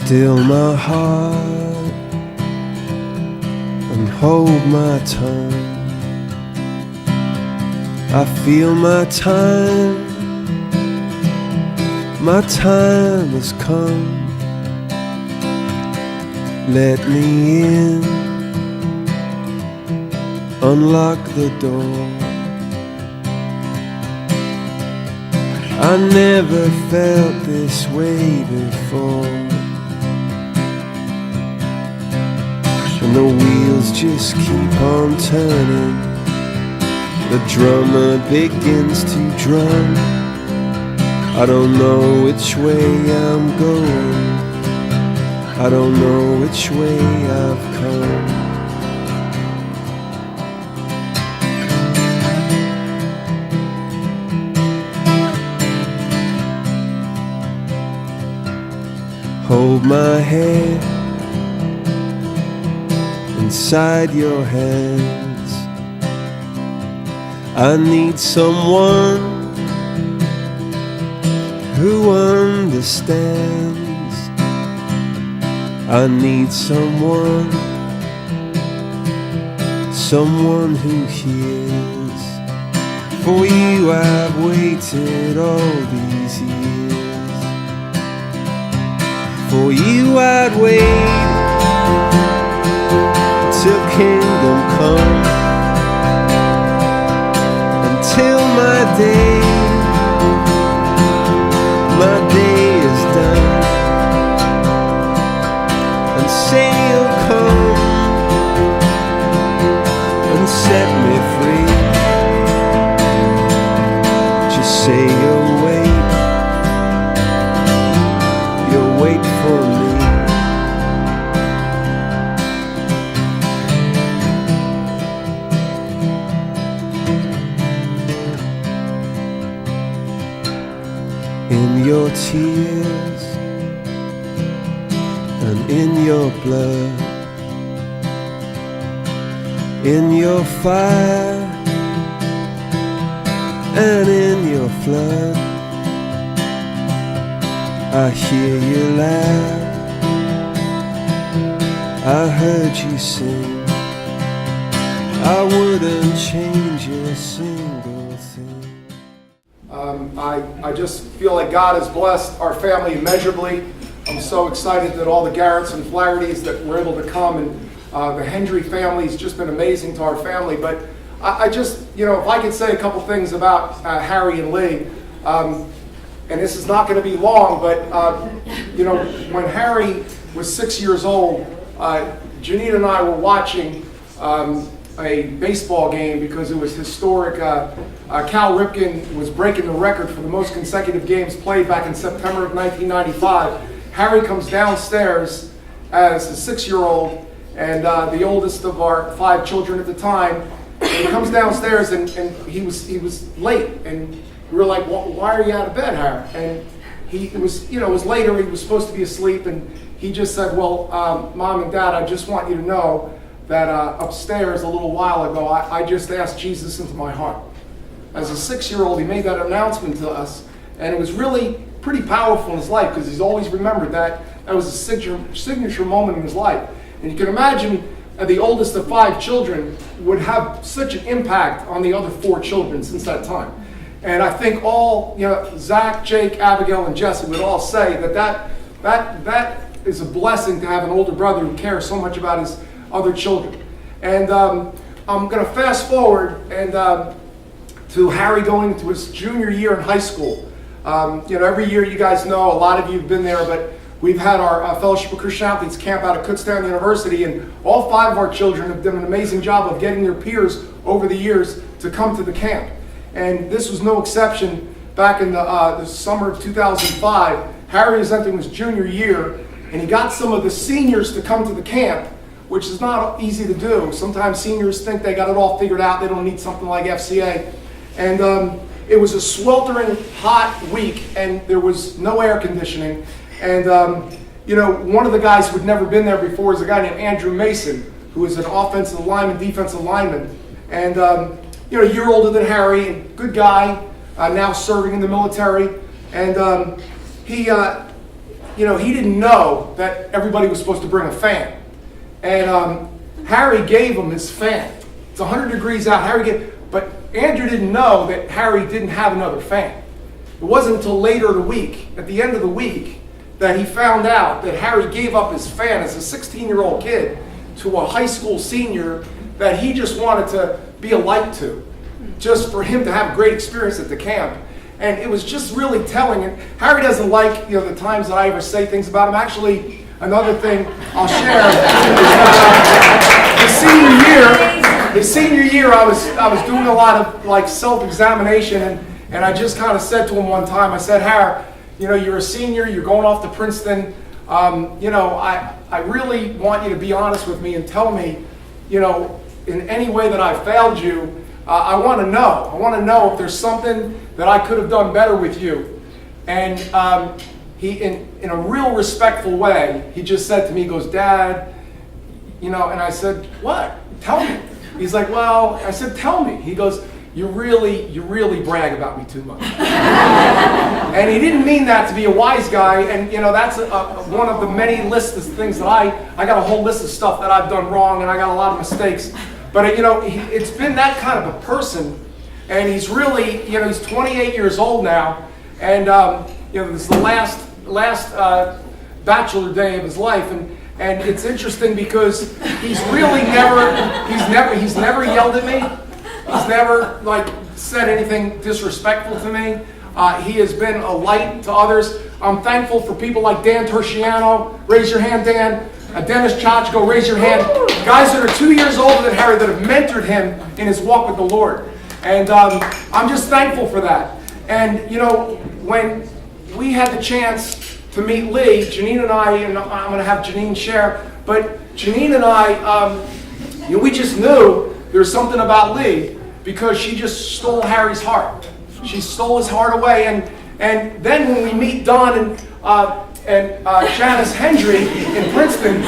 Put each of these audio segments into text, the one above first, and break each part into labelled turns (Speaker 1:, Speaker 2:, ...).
Speaker 1: Still my heart and hold my tongue. I feel my time has come. Let me in, unlock the door. I never felt this way before, and the wheels just keep on turning. The drummer begins to drum. I don't know which way I'm going, I don't know which way I've come. Hold my head inside your hands. I need someone who understands. I need someone who hears. For you I've waited all these years. For you I'd wait till kingdom come, until my day is done, and say you'll come and set me free. Just say you'll wait for me. In your tears and in your blood, in your fire and in your flood, I hear you laugh, I heard you sing. I wouldn't change a single thing.
Speaker 2: I just feel like God has blessed our family immeasurably. I'm so excited that all the Garretts and Flahertys that were able to come, and the Hendry family has just been amazing to our family. But I just, if I could say a couple things about Harry and Leigh, and this is not going to be long, but when Harry was 6 years old, Janita and I were watching a baseball game because it was historic. Cal Ripken was breaking the record for the most consecutive games played back in September of 1995. Harry comes downstairs as a 6-year-old and the oldest of our 5 children at the time. And he comes downstairs and he was late, and we were like, well, why are you out of bed, Harry? And it was later, he was supposed to be asleep, and he just said, well, Mom and Dad, I just want you to know that upstairs a little while ago, I just asked Jesus into my heart. As a 6-year-old, he made that announcement to us, and it was really pretty powerful in his life because he's always remembered that. That was a signature moment in his life. And you can imagine the oldest of 5 children would have such an impact on the other 4 children since that time. And I think all, Zach, Jake, Abigail, and Jesse would all say that is a blessing to have an older brother who cares so much about his other children. And I'm going to fast forward and to Harry going into his junior year in high school. Every year, you guys know, a lot of you have been there, but we've had our Fellowship of Christian Athletes camp out at Kutztown University, and all 5 of our children have done an amazing job of getting their peers over the years to come to the camp. And this was no exception. Back in the summer of 2005, Harry was entering his junior year, and he got some of the seniors to come to the camp, which is not easy to do. Sometimes seniors think they got it all figured out. They don't need something like FCA. And it was a sweltering hot week, and there was no air conditioning. And one of the guys who had never been there before is a guy named Andrew Mason, who is an offensive lineman, defensive lineman. And a year older than Harry, and good guy, now serving in the military. And he he didn't know that everybody was supposed to bring a fan. And Harry gave him his fan. It's 100 degrees out. But Andrew didn't know that Harry didn't have another fan. It wasn't until later in the week, at the end of the week, that he found out that Harry gave up his fan as a 16-year-old kid to a high school senior that he just wanted to be a light to, just for him to have a great experience at the camp. And it was just really telling. And Harry doesn't like the times that I ever say things about him. Actually, another thing I'll share is his senior year, I was doing a lot of self-examination, and I just kind of said to him one time, I said, Harry, you're a senior, you're going off to Princeton. I really want you to be honest with me and tell me, in any way that I failed you. I want to know. I want to know if there's something that I could have done better with you. And he, in a real respectful way, he just said to me, he goes, Dad, and I said, what? Tell me. He's like, well, I said, tell me. He goes, you really brag about me too much. And he didn't mean that to be a wise guy. And that's one of the many lists of things that I got a whole list of stuff that I've done wrong, and I got a lot of mistakes. But it's been that kind of a person, and he's really, he's 28 years old now, and this is the last bachelor day of his life, and it's interesting because he's really never yelled at me. He's never said anything disrespectful to me. He has been a light to others. I'm thankful for people like Dan Terciano. Raise your hand, Dan. Dennis Chachko, raise your hand. Guys that are 2 years older than Harry that have mentored him in his walk with the Lord. And I'm just thankful for that. And, when we had the chance to meet Leigh, Janine and I'm going to have Janine share, but Janine and I, we just knew there was something about Leigh because she just stole Harry's heart. She stole his heart away. And then when we meet Don and Janice Hendry in Princeton,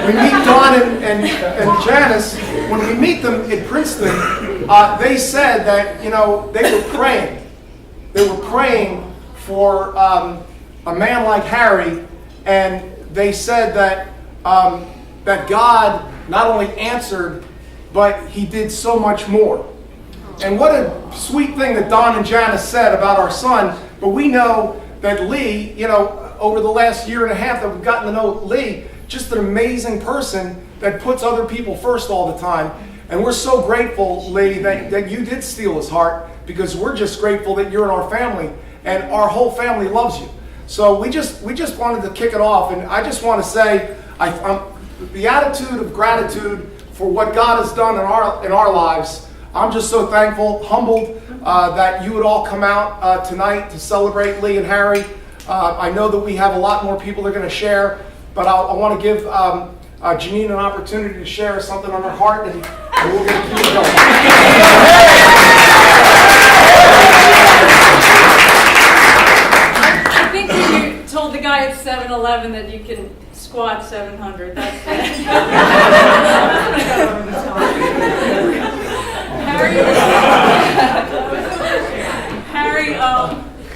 Speaker 2: we meet Don and Janice. When we meet them in Princeton, they said that they were praying. They were praying for a man like Harry, and they said that that God not only answered, but He did so much more. And what a sweet thing that Don and Janice said about our son. But we know that Leigh, over the last year and a half that we've gotten to know Leigh, just an amazing person that puts other people first all the time. And we're so grateful, Leigh, that you did steal his heart, because we're just grateful that you're in our family, and our whole family loves you. So we just wanted to kick it off, and I just want to say, the attitude of gratitude for what God has done in our lives. I'm just so thankful, humbled that you would all come out tonight to celebrate Leigh and Harry. I know that we have a lot more people that are going to share, but I want to give Janine an opportunity to share something on her heart, and we're going to keep it going.
Speaker 3: I think when you told the guy at 7-Eleven that you can squat 700, that's it. Harry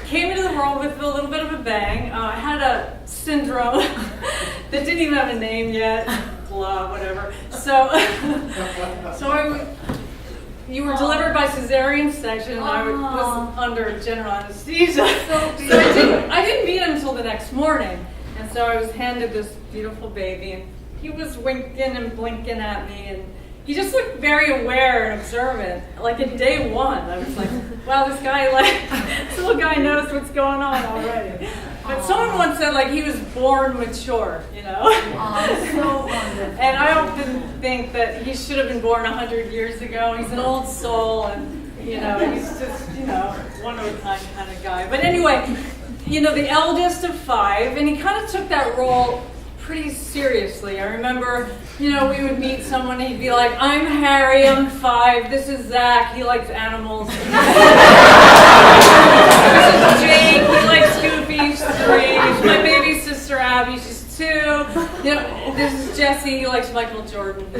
Speaker 3: came into the world with a little bit of a bang. Had a syndrome that didn't even have a name yet. Blah, whatever. So you were delivered by cesarean section, and I was under general anesthesia. So I didn't meet him until the next morning, and so I was handed this beautiful baby, and he was winking and blinking at me, and he just looked very aware and observant. Like in day one, I was like, wow, this little guy knows what's going on already. But someone once said, he was born mature,
Speaker 4: So wonderful.
Speaker 3: And I often think that he should have been born 100 years ago. He's an old soul, and, he's just, one-of-a-kind kind of guy. But anyway, the eldest of 5, and he kind of took that role pretty seriously. I remember, we would meet someone, and he'd be like, I'm Harry, I'm 5, this is Zach, he likes animals. This is Jake, he likes Goofy, she's 3. My baby sister Abby, she's 2. This is Jesse, he likes Michael Jordan. So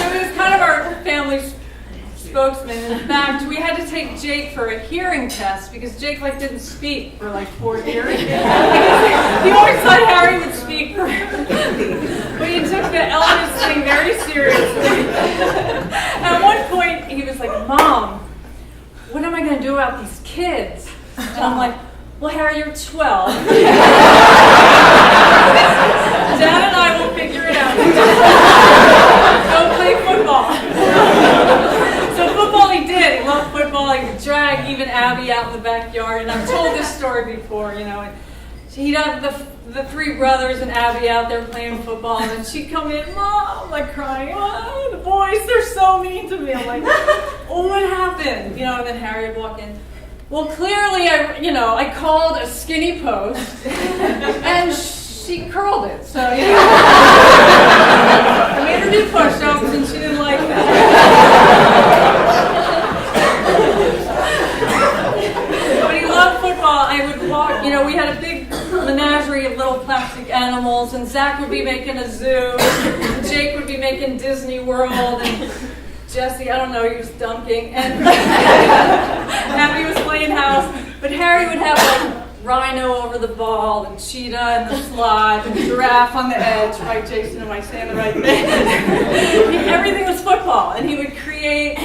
Speaker 3: it was kind of our family spokesman. In fact, we had to take Jake for a hearing test because Jake didn't speak for 4 years. He always thought Harry would speak for him. But he took the eldest thing very seriously. At one point, he was like, "Mom, what am I going to do about these kids?" And I'm like, "Well, Harry, you're 12. Dad and I will figure it out. Go play football." So football he did. He loved football. He would drag even Abby out in the backyard. And I've told this story before, And he'd have the 3 brothers and Abby out there playing football. And then she'd come in, "Mom," crying. "Oh, the boys, they're so mean to me." I'm like, "Oh, what happened?" And then Harry would walk in. "Well, clearly, I called a skinny post, and she curled it. So, I made her do push-ups, and she didn't like that." But he loved football. I would walk. We had a big menagerie of little plastic animals, and Zach would be making a zoo, and Jake would be making Disney World, and Jesse, I don't know, he was dunking, and Abby was playing house, but Harry would have rhino over the ball, and cheetah in the slot, and giraffe on the edge. Right, Jason, am I saying the right thing? Everything was football, and he would create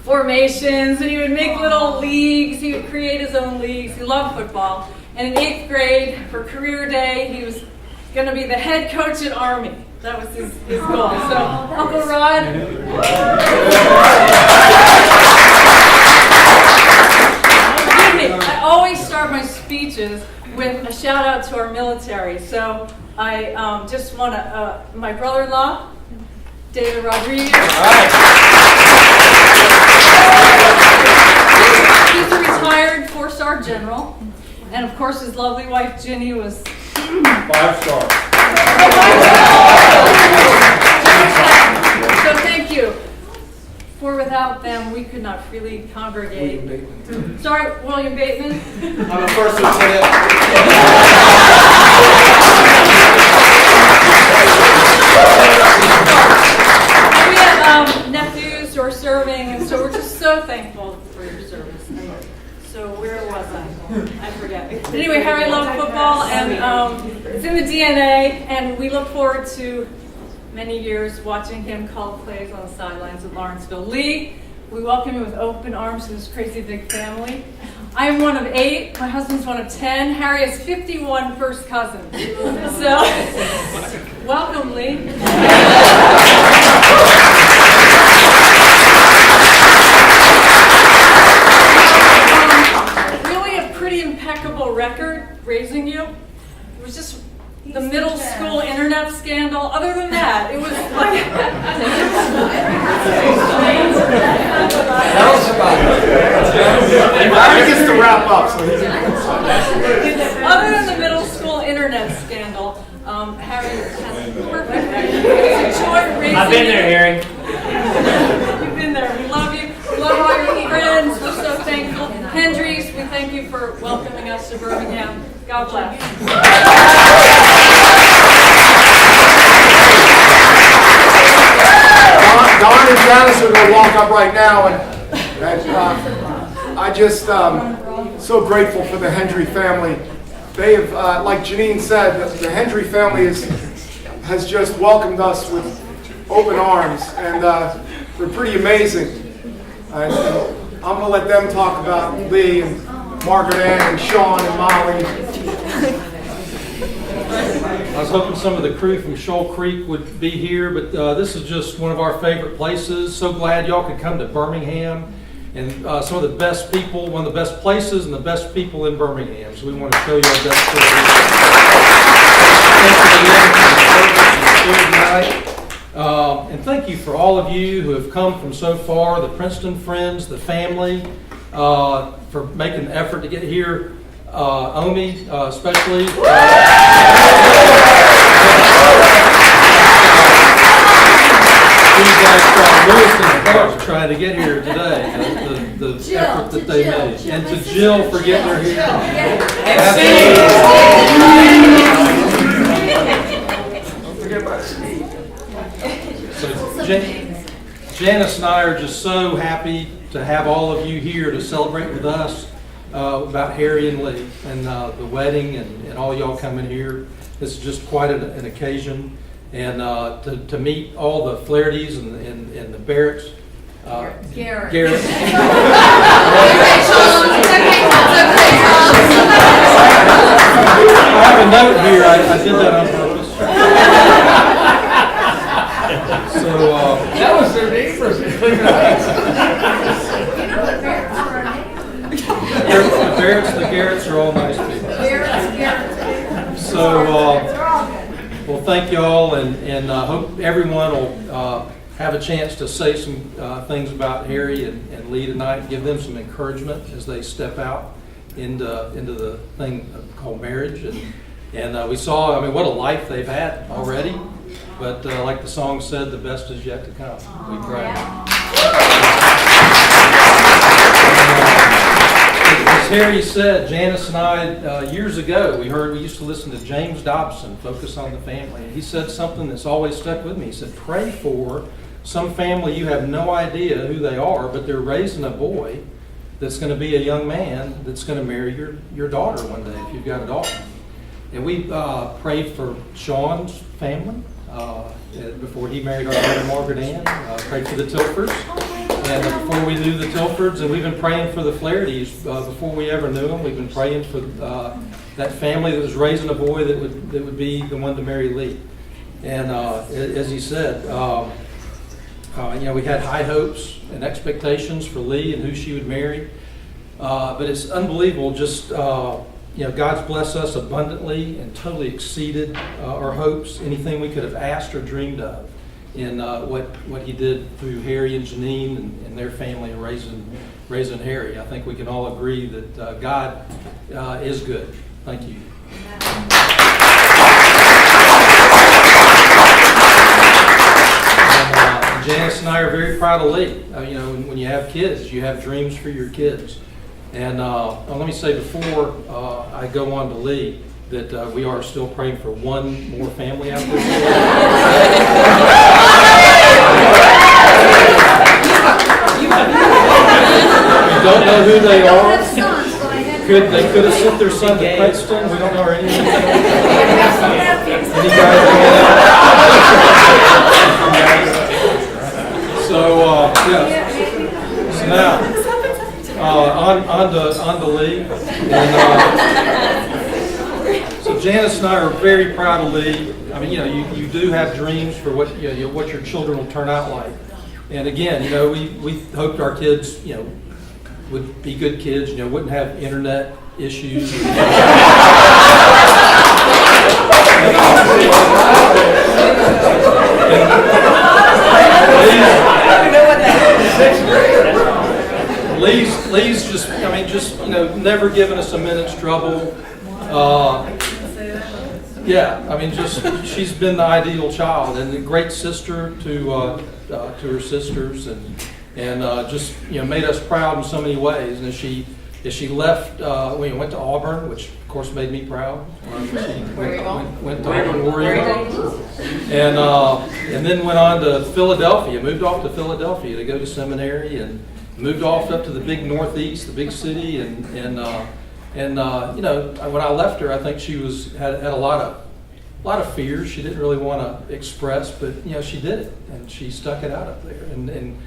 Speaker 3: formations, and he would make little leagues. He would create his own leagues. He loved football, and in 8th grade, for career day, he was going to be the head coach at Army. That was his goal. So, Uncle Rod. Excuse me. I always start my speeches with a shout out to our military. So, I just want to, my brother-in-law, David Rodriguez. He's a retired 4-star general. And of course, his lovely wife, Ginny, was
Speaker 5: 5-star.
Speaker 3: So thank you. For without them, we could not freely congregate. Sorry, William Bateman.
Speaker 5: I'm a first lieutenant.
Speaker 3: We have nephews who are serving, and so we're just so thankful for your service. So where was I? I forget. But anyway, Harry loved football, and it's in the DNA, and we look forward to many years watching him call plays on the sidelines at Lawrenceville. Lee, we welcome you with open arms to this crazy big family. I am one of 8. My husband's one of 10. Harry has 51 first cousins. So, welcome, Lee. Impeccable record raising you. It was just the middle school internet scandal. Other than that, it was like
Speaker 2: He gets to wrap up, so he's
Speaker 3: other than the middle school internet scandal, Harry has perfect record. It's a joy raising
Speaker 5: I've been there, Harry.
Speaker 3: You've been there. We love you. We love all your friends. We're so thankful. Hendrys, we thank you for welcoming us to Birmingham. God bless.
Speaker 2: Don and Janice are going to walk up right now, and I just so grateful for the Hendry family. They have, like Janine said, the Hendry family has just welcomed us with open arms, and they're pretty amazing. And I'm going to let them talk about Lee and Margaret Ann and Sean and Molly.
Speaker 6: I was hoping some of the crew from Shoal Creek would be here, but this is just one of our favorite places. So glad y'all could come to Birmingham, and some of the best people, one of the best places and the best people in Birmingham. So we want to show you our best tonight. And thank you for all of you who have come from so far, the Princeton friends, the family, for making the effort to get here. Omi, especially. You guys Lewiston and Clark trying to get here today, the effort that they made. And to Jill for getting her here.
Speaker 2: Don't forget about Steve.
Speaker 6: So Janice and I are just so happy to have all of you here to celebrate with us about Harry and Leigh and the wedding and all y'all coming here. This is just quite an occasion. And to meet all the Flahertys and the Barretts.
Speaker 4: Garrett.
Speaker 6: I have a note here. I did that on purpose. So
Speaker 5: That was their neighbors in Cleveland Heights.
Speaker 4: You know the Garretts are our neighbors.
Speaker 6: the Garretts are all nice people.
Speaker 4: Garretts.
Speaker 6: So
Speaker 4: They're all good.
Speaker 6: well, thank y'all, and hope everyone will have a chance to say some things about Harry and Leigh tonight, and give them some encouragement as they step out into the thing called marriage. And we saw, I mean, what a life they've had already. But like the song said, the best is yet to come. We pray. As Harry said, Janice and I, years ago, we used to listen to James Dobson, Focus on the Family. And he said something that's always stuck with me. He said, pray for some family you have no idea who they are, but they're raising a boy that's going to be a young man that's going to marry your daughter one day if you've got a daughter. And we prayed for Sean's family before he married our daughter Margaret Ann. Prayed for the Tilfords, and before we knew the Tilfords, and we've been praying for the Flahertys before we ever knew them. We've been praying for that family that was raising a boy that would be the one to marry Leigh. And as he said, we had high hopes and expectations for Leigh and who she would marry. But it's unbelievable, just God's blessed us abundantly and totally exceeded our hopes, anything we could have asked or dreamed of in what he did through Harry and Janine and their family and raising Harry. I think we can all agree that God is good. Thank you. Janice and I are very proud of Leigh. When you have kids, you have dreams for your kids. And let me say before I go on to Leigh that we are still praying for one more family out there. We don't know who they are. They could have sent their son to Princeton. We don't know anything. Any guys So now, on to Leigh. And, so Janice and I are very proud of Leigh. I mean, you do have dreams for what what your children will turn out like. And again, we hoped our kids, would be good kids, wouldn't have internet issues. Lee's just never given us a minute's trouble. She's been the ideal child and a great sister to her sisters, and just made us proud in so many ways. And as she left, we went to Auburn, which of course made me proud. Went to Auburn Warrior, and then went on to Philadelphia. Moved off to Philadelphia to go to seminary, and moved off up to the big Northeast, the big city, and when I left her, I think she had a lot of fears she didn't really want to express, but she did it, and she stuck it out up there, and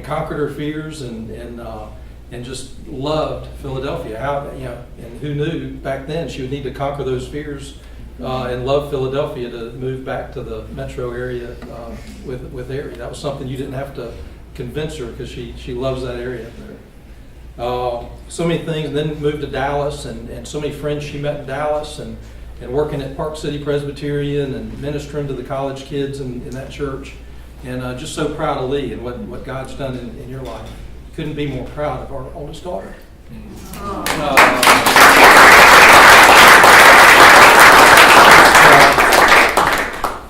Speaker 6: conquered her fears, and just loved Philadelphia. And who knew back then she would need to conquer those fears and love Philadelphia to move back to the metro area with Harry. That was something you didn't have to convince her, because she loves that area up there. So many things, and then moved to Dallas, and so many friends she met in Dallas, and working at Park City Presbyterian and ministering to the college kids in that church. And just so proud of Leigh and what God's done in your life. Couldn't be more proud of our oldest daughter.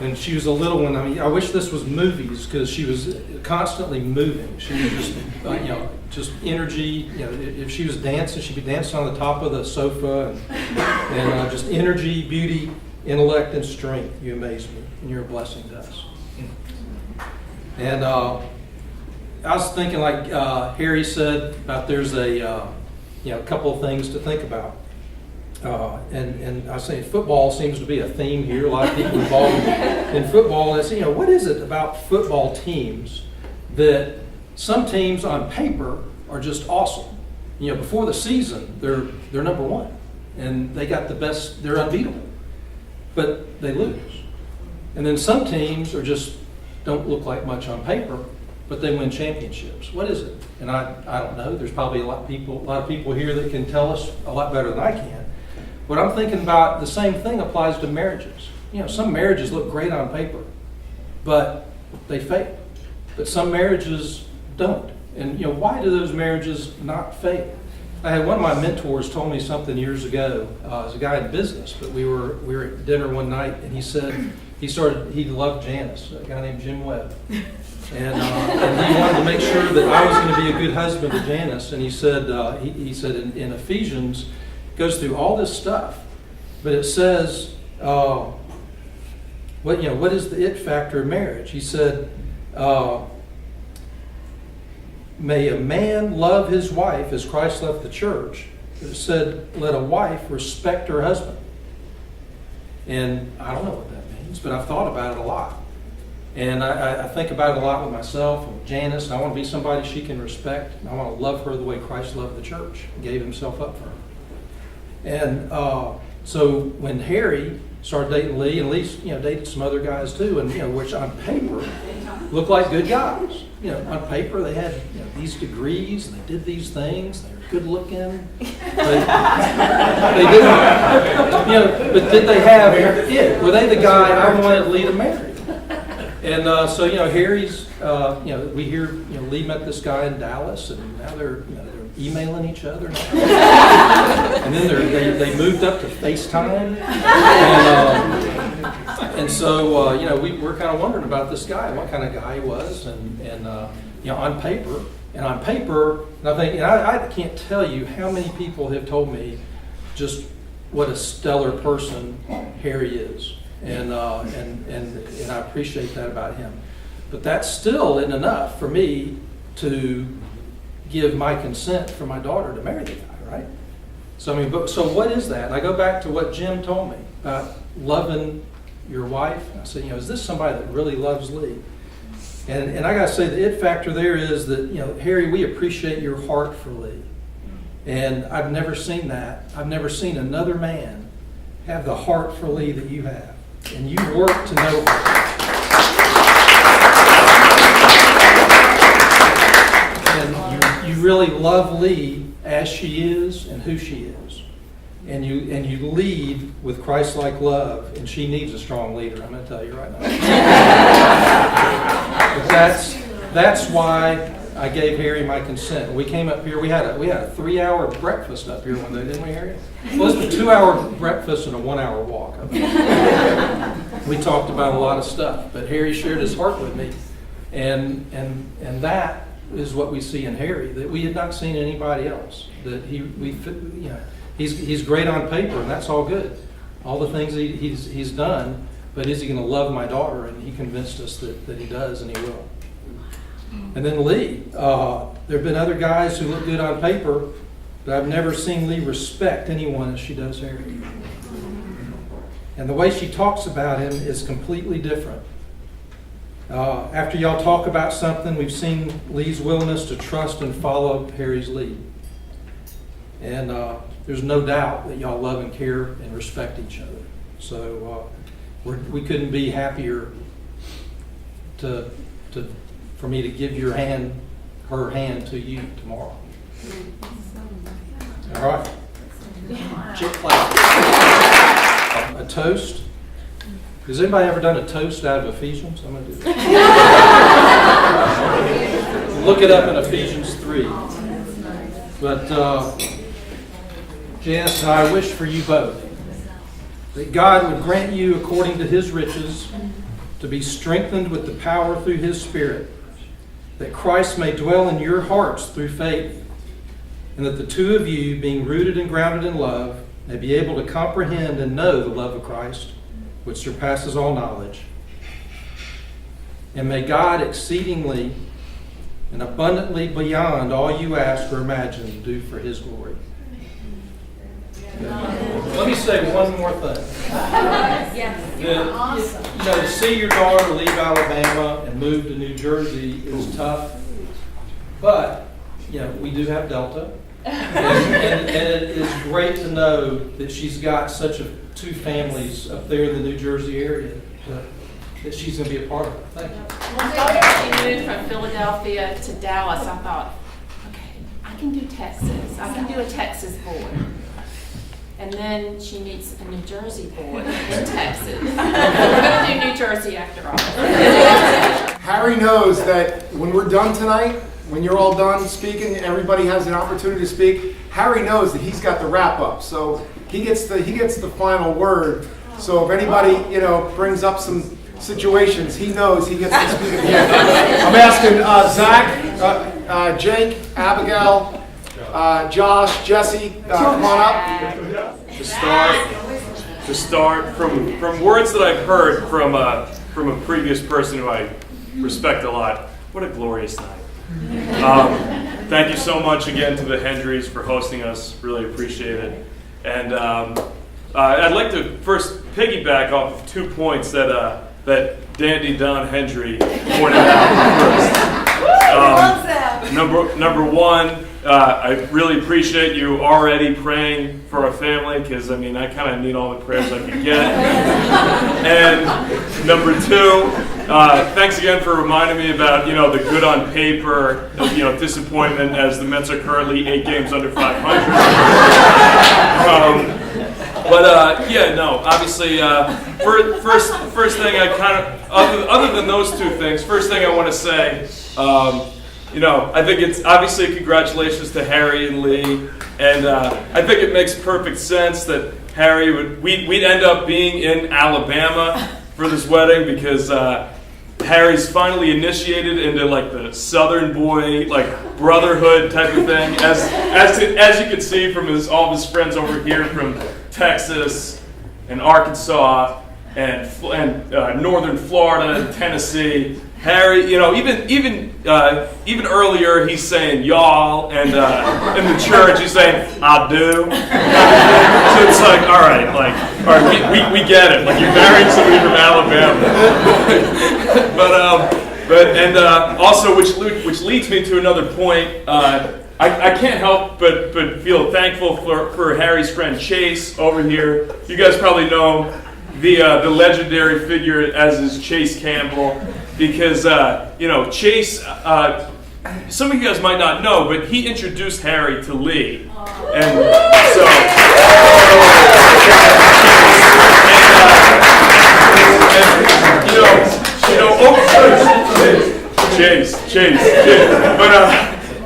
Speaker 6: And she was a little one. I mean, I wish this was movies, because she was constantly moving. She was just, just energy. If she was dancing, she'd be dancing on the top of the sofa, and just energy, beauty, intellect, and strength. You amaze me, and you're a blessing to us. And I was thinking, like Harry said, about there's a couple of things to think about. And I say football seems to be a theme here. A lot of people involved in football. And it's, what is it about football teams that some teams on paper are just awesome? Before the season, they're number one, and they got the best. They're unbeatable, but they lose. And then some teams don't look like much on paper, but they win championships. What is it? And I don't know. There's probably a lot of people here that can tell us a lot better than I can. What I'm thinking about, the same thing applies to marriages. Some marriages look great on paper, but they fail. But some marriages don't. And why do those marriages not fail? I had one of my mentors told me something years ago. As a guy in business, but we were at dinner one night, and he said he loved Janice, a guy named Jim Webb, and he wanted to make sure that I was going to be a good husband to Janice. And he said in Ephesians, it goes through all this stuff, but it says what is the it factor of marriage? He said, may a man love his wife as Christ loved the church. It said, let a wife respect her husband. And I don't know what that means, but I've thought about it a lot. And I think about it a lot with myself and with Janice. And I want to be somebody she can respect. And I want to love her the way Christ loved the church and gave himself up for her. And so when Harry started dating Leigh, and Leigh dated some other guys too, and which on paper looked like good guys. On paper they had these degrees, and they did these things. They were good looking. They didn't, but did they have it? Were they the guy I wanted Leigh to marry? And so Harry's, we hear Leigh met this guy in Dallas, and now they're emailing each other now. And then they moved up to FaceTime, and so we're kind of wondering about this guy, what kind of guy he was, and on paper, and I think, and I can't tell you how many people have told me just what a stellar person Harry is, and I appreciate that about him, but that still isn't enough for me to give my consent for my daughter to marry the guy, right? So so what is that? And I go back to what Jim told me about loving your wife. And I said, is this somebody that really loves Leigh? And I got to say, the it factor there is that, Harry, we appreciate your heart for Leigh. And I've never seen that. I've never seen another man have the heart for Leigh that you have. And you work to know her. And you really love Leigh as she is and who she is. And you lead with Christ-like love, and she needs a strong leader, I'm going to tell you right now. But that's why I gave Harry my consent. We came up here, we had a 3-hour breakfast up here one day, didn't we, Harry? Well, it's a 2-hour breakfast and a 1-hour walk. We talked about a lot of stuff, but Harry shared his heart with me, and that is what we see in Harry that we had not seen in anybody else. That he's great on paper, and that's all good. All the things he's done, but is he going to love my daughter? And he convinced us that he does, and he will. And then Leigh, there have been other guys who look good on paper, but I've never seen Leigh respect anyone as she does Harry. And the way she talks about him is completely different. After y'all talk about something, we've seen Leigh's willingness to trust and follow Harry's lead. And there's no doubt that y'all love and care and respect each other. So we couldn't be happier for me to give her hand to you tomorrow. All right. A toast. Has anybody ever done a toast out of Ephesians? I'm going to do it. Look it up in Ephesians 3. But Janice and I wish for you both that God would grant you, according to His riches, to be strengthened with the power through His Spirit, that Christ may dwell in your hearts through faith, and that the two of you, being rooted and grounded in love, may be able to comprehend and know the love of Christ, which surpasses all knowledge. And may God exceedingly and abundantly beyond all you ask or imagine, do for His glory. Let me say one more thing. To see your daughter leave Alabama and move to New Jersey is tough, but we do have Delta, and it is great to know that she's got two families up there in the New Jersey area that she's going to be a part of. Thank you.
Speaker 7: When she moved from Philadelphia to Dallas, I thought, okay, I can do Texas. I can do a Texas board. And then she meets a New Jersey board in Texas. We're going to do New Jersey after all.
Speaker 2: Harry knows that when we're done tonight, when you're all done speaking, everybody has an opportunity to speak. Harry knows that he's got the wrap up, so he gets the final word. So if anybody brings up some situations, he knows he gets to speak at the end. I'm asking Zach, Jake, Abigail, Josh, Jesse, come on up.
Speaker 8: To start from words that I've heard from a previous person who I respect a lot. What a glorious night! Thank you so much again to the Hendrys for hosting us. Really appreciate it. And I'd like to first piggyback off of 2 points that Dandy Don Hendry pointed out first. Number one. I really appreciate you already praying for our family, because I kind of need all the prayers I can get. And number two, thanks again for reminding me about the good on paper disappointment, as the Mets are currently 8 games under 500. Obviously, first thing I other than those 2 things, first thing I want to say. I think it's obviously congratulations to Harry and Leigh, and I think it makes perfect sense that we'd end up being in Alabama for this wedding, because Harry's finally initiated into the Southern boy brotherhood type of thing, as you can see from all of his friends over here from Texas and Arkansas and Northern Florida and Tennessee. Harry, even earlier he's saying y'all, and in the church he's saying I do. So it's all right, we get it. You're marrying somebody from Alabama. but also, which leads me to another point. I can't help but feel thankful for Harry's friend Chase over here. You guys probably know the legendary figure as is Chase Campbell. Because, Chase, some of you guys might not know, but he introduced Harry to Leigh. And so, Chase.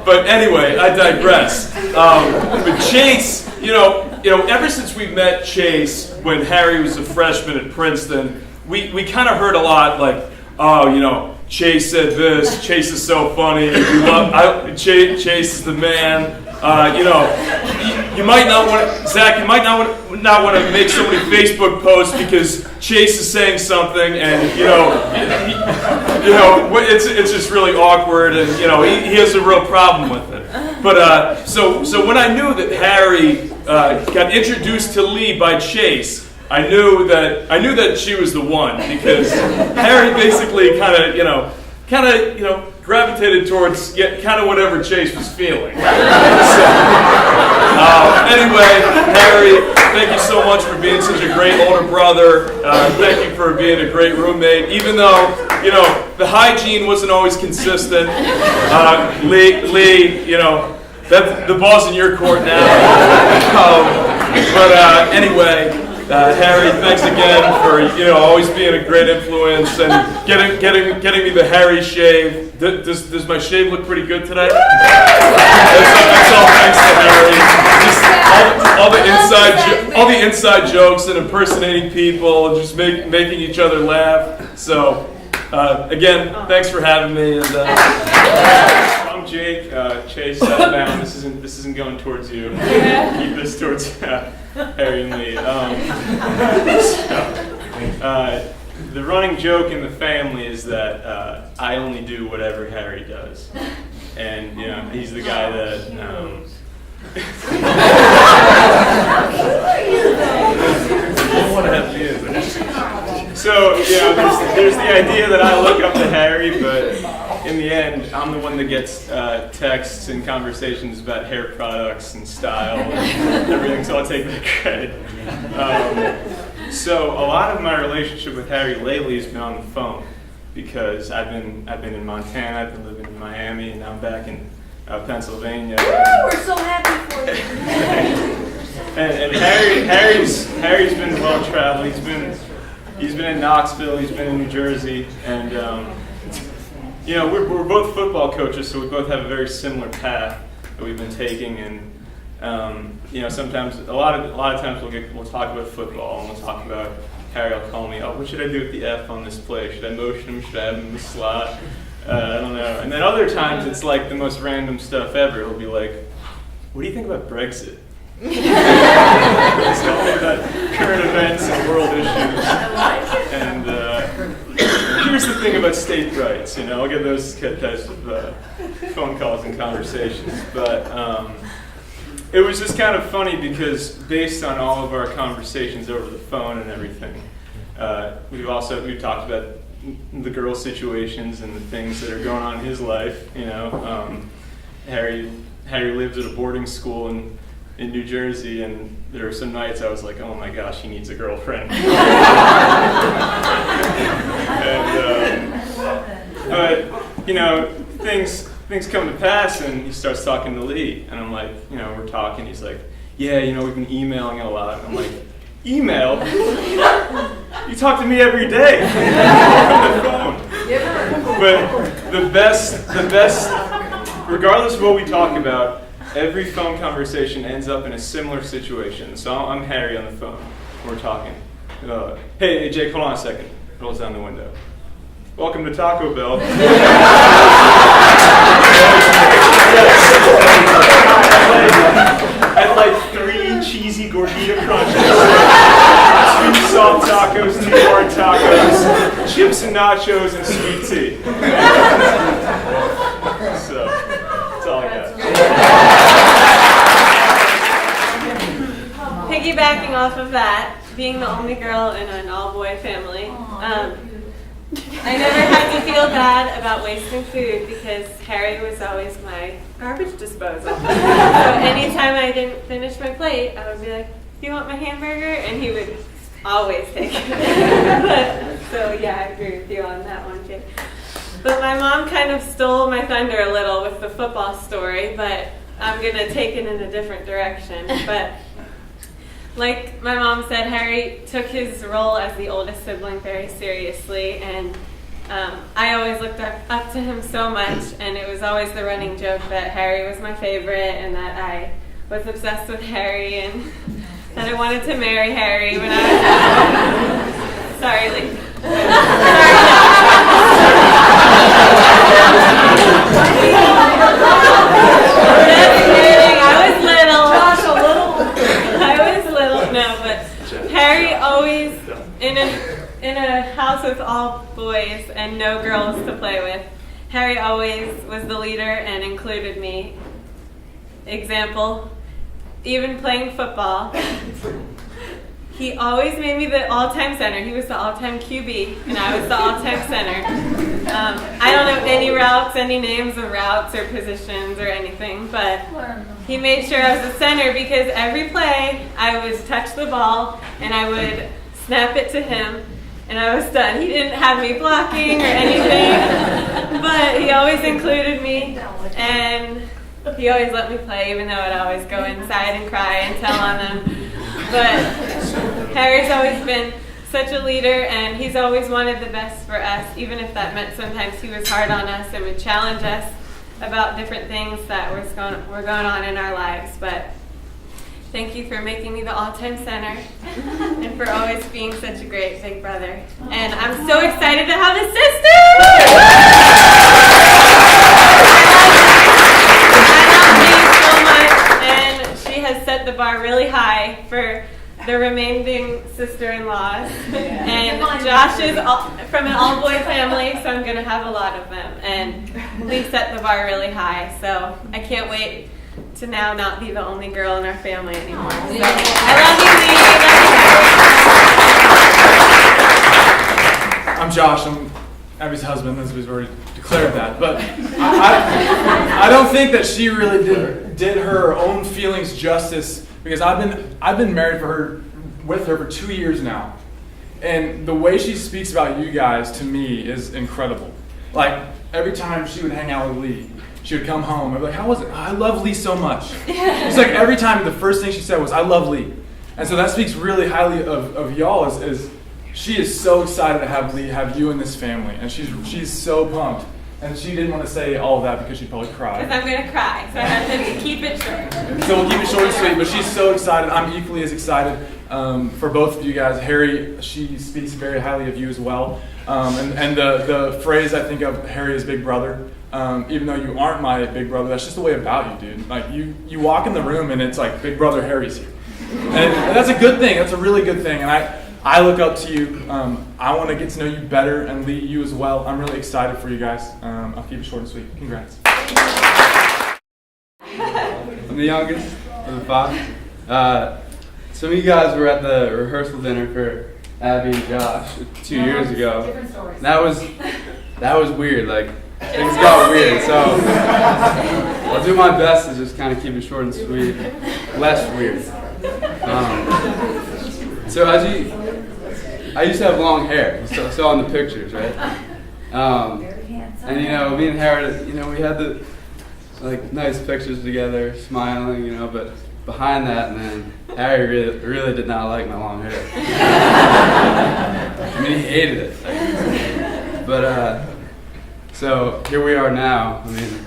Speaker 8: But anyway, I digress. But Chase, ever since we met Chase when Harry was a freshman at Princeton, we kind of heard a lot Chase said this. Chase is so funny. Chase is the man. You might not want to, Zach. You might not want to make so many Facebook posts because Chase is saying something, and it's just really awkward, and he has a real problem with it. But so when I knew that Harry got introduced to Leigh by Chase, I knew that she was the one, because Harry basically kind of gravitated towards kind of whatever Chase was feeling. Anyway, Harry, thank you so much for being such a great older brother. Thank you for being a great roommate, even though the hygiene wasn't always consistent. Leigh, the ball's in your court now. Anyway. Harry, thanks again for always being a great influence and getting me the Harry shave. Does my shave look pretty good today? That's all thanks to Harry. Just all the inside jokes and impersonating people and just making each other laugh. So again, thanks for having me. And
Speaker 9: I'm Jake. Chase, settle down. This isn't going towards you. Keep this towards Harry and Leigh. The running joke in the family is that I only do whatever Harry does. and he's the guy that. I don't want to have the answer. So there's the idea that I look up to Harry, but in the end, I'm the one that gets texts and conversations about hair products and style and everything. So I'll take that credit. So a lot of my relationship with Harry lately has been on the phone because I've been in Montana, I've been living in Miami, and now I'm back in Pennsylvania.
Speaker 4: Woo, we're so happy for you.
Speaker 9: And Harry's been well traveled. He's been in Knoxville. He's been in New Jersey, and we're both football coaches, so we both have a very similar path that we've been taking. And sometimes a lot of times we'll talk about football, and we'll talk about Harry will call me, what should I do with the F on this play? Should I motion him? Should I have him in the slot? I don't know. And then other times it's like the most random stuff ever. It'll be like, what do you think about Brexit? It's all about current events and world issues. And here's the thing about state rights. I'll get those types of phone calls and conversations. But it was just kind of funny because based on all of our conversations over the phone and everything, we've talked about the girl situations and the things that are going on in his life. Harry lived at a boarding school in New Jersey, and there were some nights I was like, oh my gosh, he needs a girlfriend. But things come to pass, and he starts talking to Leigh, and I'm like, we're talking. He's like, yeah, we've been emailing a lot. I'm like, email? You talk to me every day on the phone. But the best, regardless of what we talk about, every phone conversation ends up in a similar situation. So I'm Harry on the phone. We're talking. Hey, Jake, hold on a second. Rolls down the window. Welcome to Taco Bell. I'd like 3 cheesy gordita crunches, 2 soft tacos, 2 hard tacos, chips and nachos, and sweet tea. So, that's all I got.
Speaker 10: Piggybacking off of that, being the only girl in an all-boy family, I never had to feel bad about wasting food because Harry was always my garbage disposal. So anytime I didn't finish my plate, I would be like, do you want my hamburger? And he would always take it. So yeah, I agree with you on that one, Jake. But my mom kind of stole my thunder a little with the football story, but I'm going to take it in a different direction. But like my mom said, Harry took his role as the oldest sibling very seriously, and I always looked up to him so much, and it was always the running joke that Harry was my favorite and that I was obsessed with Harry and that I wanted to marry Harry when I was sorry, Leigh. No, but Harry always, in a house with all boys and no girls to play with, Harry always was the leader and included me. Example, even playing football, he always made me the all-time center. He was the all-time QB, and I was the all-time center. I don't know any routes, any names of routes or positions or anything, but he made sure I was the center because every play I would touch the ball and I would snap it to him and I was done. He didn't have me blocking or anything, but he always included me and he always let me play even though I'd always go inside and cry and tell on him. But Harry's always been such a leader and he's always wanted the best for us, even if that meant sometimes he was hard on us and would challenge us about different things that were going on in our lives. But thank you for making me the all-time center and for always being such a great big brother. And I'm so excited to have a sister! I love you so much, and she has set the bar really high for the remaining sister-in-laws. And Josh's from an all-boy family, so I'm going to have a lot of them. And Leigh set the bar really high, so I can't wait to now not be the only girl in our family anymore. So, I love you, Leigh.
Speaker 11: I'm Josh. I'm Abby's husband, as we've already declared that. But I don't think that she really did her own feelings justice, because I've been married with her for 2 years now, and the way she speaks about you guys to me is incredible. Like every time she would hang out with Leigh, she would come home. I'd be like, "How was it? I love Leigh so much." It's like every time the first thing she said was, "I love Leigh," and so that speaks really highly of y'all. Is she is so excited to have Leigh, have you in this family, and she's so pumped. And she didn't want to say all of that because she'd probably cry.
Speaker 10: Because I'm going to cry, so I have to keep it short.
Speaker 11: So we'll keep it short and sweet, but she's so excited. I'm equally as excited for both of you guys. Harry, she speaks very highly of you as well. And the phrase I think of Harry as big brother, even though you aren't my big brother, that's just the way about you, dude. Like you walk in the room and it's like big brother Harry's here. And that's a good thing. That's a really good thing. And I look up to you. I want to get to know you better, and Leigh, you as well. I'm really excited for you guys. I'll keep it short and sweet. Congrats.
Speaker 12: I'm the youngest of the 5. Some of you guys were at the rehearsal dinner for Abby and Josh 2 years ago.
Speaker 7: Different stories.
Speaker 12: That was weird. Like things got weird. So I'll do my best to just kind of keep it short and sweet, less weird. So I used to have long hair. You saw in the pictures, right? And me and Harry, we had the nice pictures together, smiling, but behind that, man, Harry really did not like my long hair. I mean, he hated it. But so here we are now. I mean,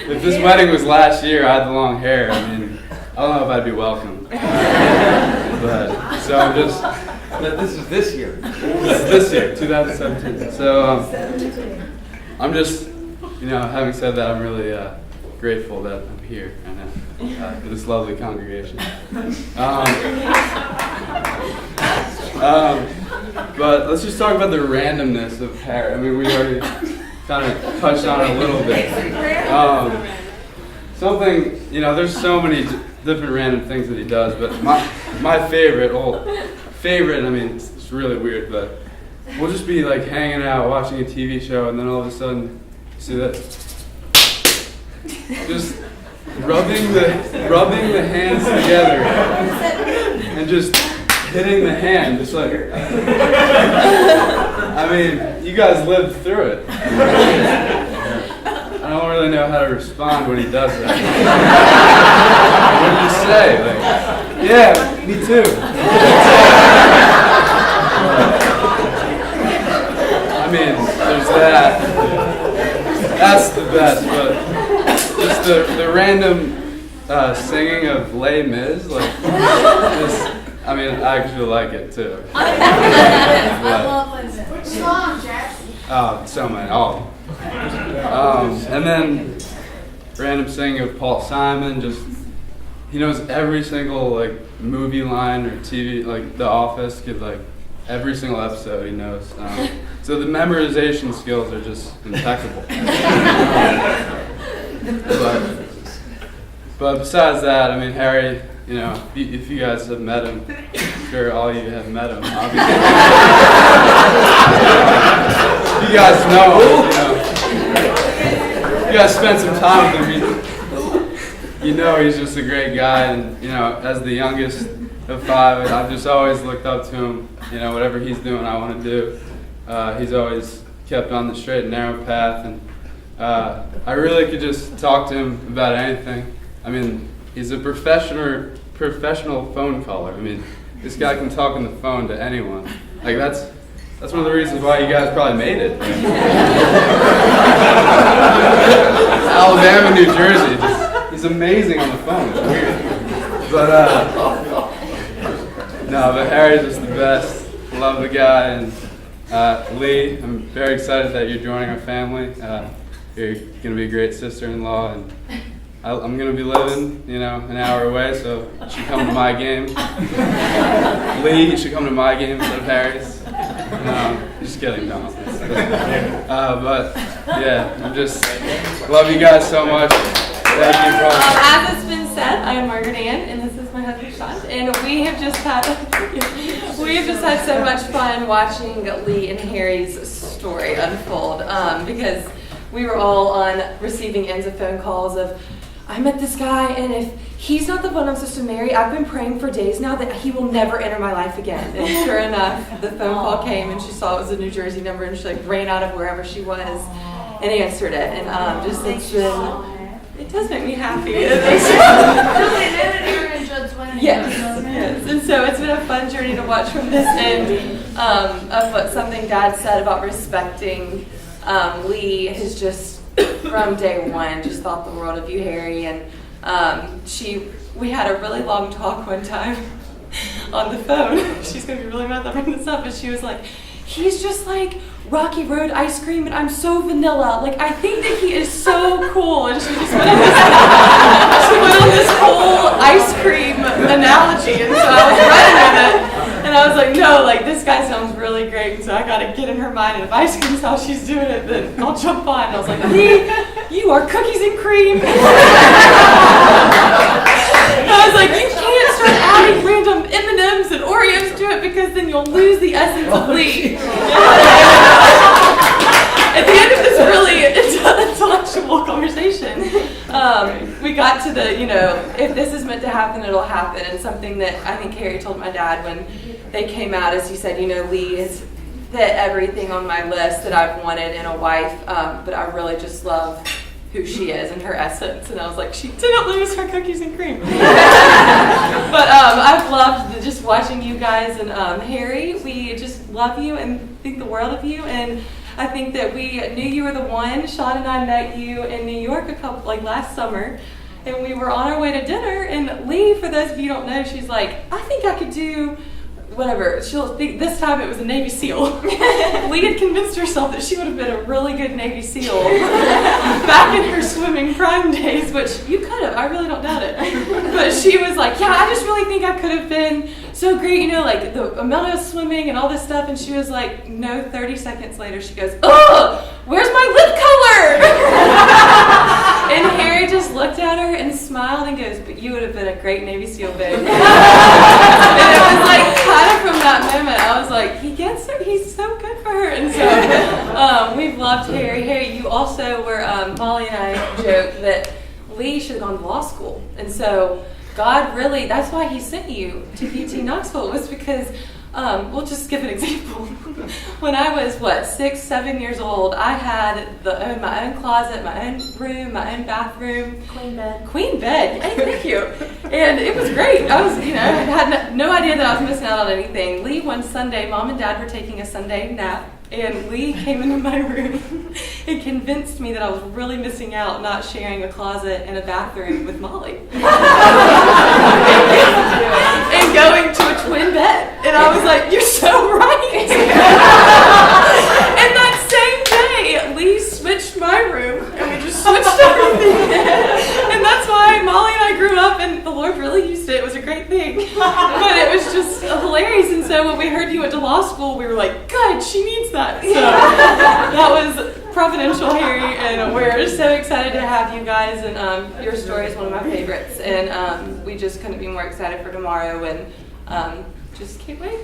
Speaker 12: if this wedding was last year, I had the long hair. I mean, I don't know if I'd be welcome. But so I'm just.
Speaker 5: But this is this year.
Speaker 12: This year, 2017. So I'm just, having said that, I'm really grateful that I'm here and for this lovely congregation. But let's just talk about the randomness of Harry. I mean, we already kind of touched on it a little bit. Something, there's so many different random things that he does, but my favorite, I mean, it's really weird, but we'll just be like hanging out, watching a TV show, and then all of a sudden, see that? Just rubbing the hands together and just hitting the hand, just like. I mean, you guys lived through it. I don't really know how to respond when he does that. What do you say? Yeah, me too. I mean, there's that. That's the best, but just the random singing of Les Mis, I actually like it too.
Speaker 4: I love Les Mis. Which song, Jack?
Speaker 12: Oh, so many. All. And then random singing of Paul Simon. Just he knows every single movie line or TV, like The Office. Every single episode he knows. So the memorization skills are just impeccable. But besides that, I mean, Harry, if you guys have met him, I'm sure all you have met him, obviously. You guys know him, you guys spent some time with him, he's just a great guy, and, as the youngest of 5, I've just always looked up to him, whatever he's doing, I want to do. He's always kept on the straight and narrow path, and I really could just talk to him about anything. I mean, he's a professional phone caller. I mean, this guy can talk on the phone to anyone. That's one of the reasons why you guys probably made it. Alabama, New Jersey, he's amazing on the phone. It's weird. But but Harry's just the best. Love the guy, and Leigh, I'm very excited that you're joining our family. You're going to be a great sister-in-law, and I'm gonna be living, an hour away, so you should come to my game. Leigh, you should come to my game instead of Harry's. Just kidding, no. But yeah, I'm just love you guys so much. Thank you, bro.
Speaker 10: As it's been said, I am Margaret Ann, and this is my husband Sean, and we have just had so much fun watching Leigh and Harry's story unfold, because we were all on receiving ends of phone calls of, I met this guy, and if he's not the one I'm supposed to marry, I've been praying for days now that he will never enter my life again. And sure enough, the phone call came, and she saw it was a New Jersey number, and she ran out of wherever she was and answered it. And it's been, it does make me happy. Yes. And so it's been a fun journey to watch from this end of what something Dad said about respecting Leigh has just, from day one, just thought the world of you, Harry. And we had a really long talk one time on the phone. She's going to be really mad that I bring this up, but she was like, he's just like Rocky Road ice cream, and I'm so vanilla. Like, I think that he is so cool. And she just went on this whole ice cream analogy, and so I was running with it. And I was like, no, like, this guy sounds really great, and so I got to get in her mind, and if ice cream's how she's doing it, then I'll jump on. And I was like, Leigh, you are cookies and cream. I was like, you can't start adding random M&Ms and Oreos to it, because then you'll lose the essence of Leigh. At the end of this really intellectual conversation, we got to the, if this is meant to happen, it'll happen. And something that I think Harry told my dad when they came out is he said, Leigh has hit everything on my list that I've wanted in a wife, but I really just love who she is and her essence. And I was like, she didn't lose her cookies and cream. But I've loved just watching you guys, and Harry, we just love you and think the world of you. And I think that we knew you were the one. Sean and I met you in New York last summer, and we were on our way to dinner, and Leigh, for those of you who don't know, she's like, I think I could do whatever. She'll think this time it was a Navy SEAL. Leigh had convinced herself that she would have been a really good Navy SEAL back in her swimming prime days, which you could have. I really don't doubt it. But she was like, yeah, I just really think I could have been so great, like the amount of swimming and all this stuff. And she was like, no, 30 seconds later, she goes, oh, where's my lip color? And Harry just looked at her and smiled and goes, but you would have been a great Navy SEAL, babe. And it was like, kind of from that moment, I was like, he gets her, he's so good for her. And so we've loved Harry. Harry, you also were, Molly and I joked that Leigh should have gone to law school. And so God really, that's why he sent you to UT Knoxville, was because, we'll just give an example. When I was, 6, 7 years old, I had my own closet, my own room, my own bathroom. Queen bed, hey, thank you. And it was great. I was, I had no idea that I was missing out on anything. Leigh, one Sunday, Mom and Dad were taking a Sunday nap, and Leigh came into my room and convinced me that I was really missing out not sharing a closet and a bathroom with Molly. And going to a twin bed. And I was like, you're so right. And that same day, Leigh switched my room, and we just switched everything. And that's why Molly and I grew up, and the Lord really used it. It was a great thing. But it was just hilarious. And so when we heard you went to law school, we were like, good, she needs that. So that was providential, Harry, and we're so excited to have you guys. And your story is one of my favorites. And we just couldn't be more excited for tomorrow, and just can't wait.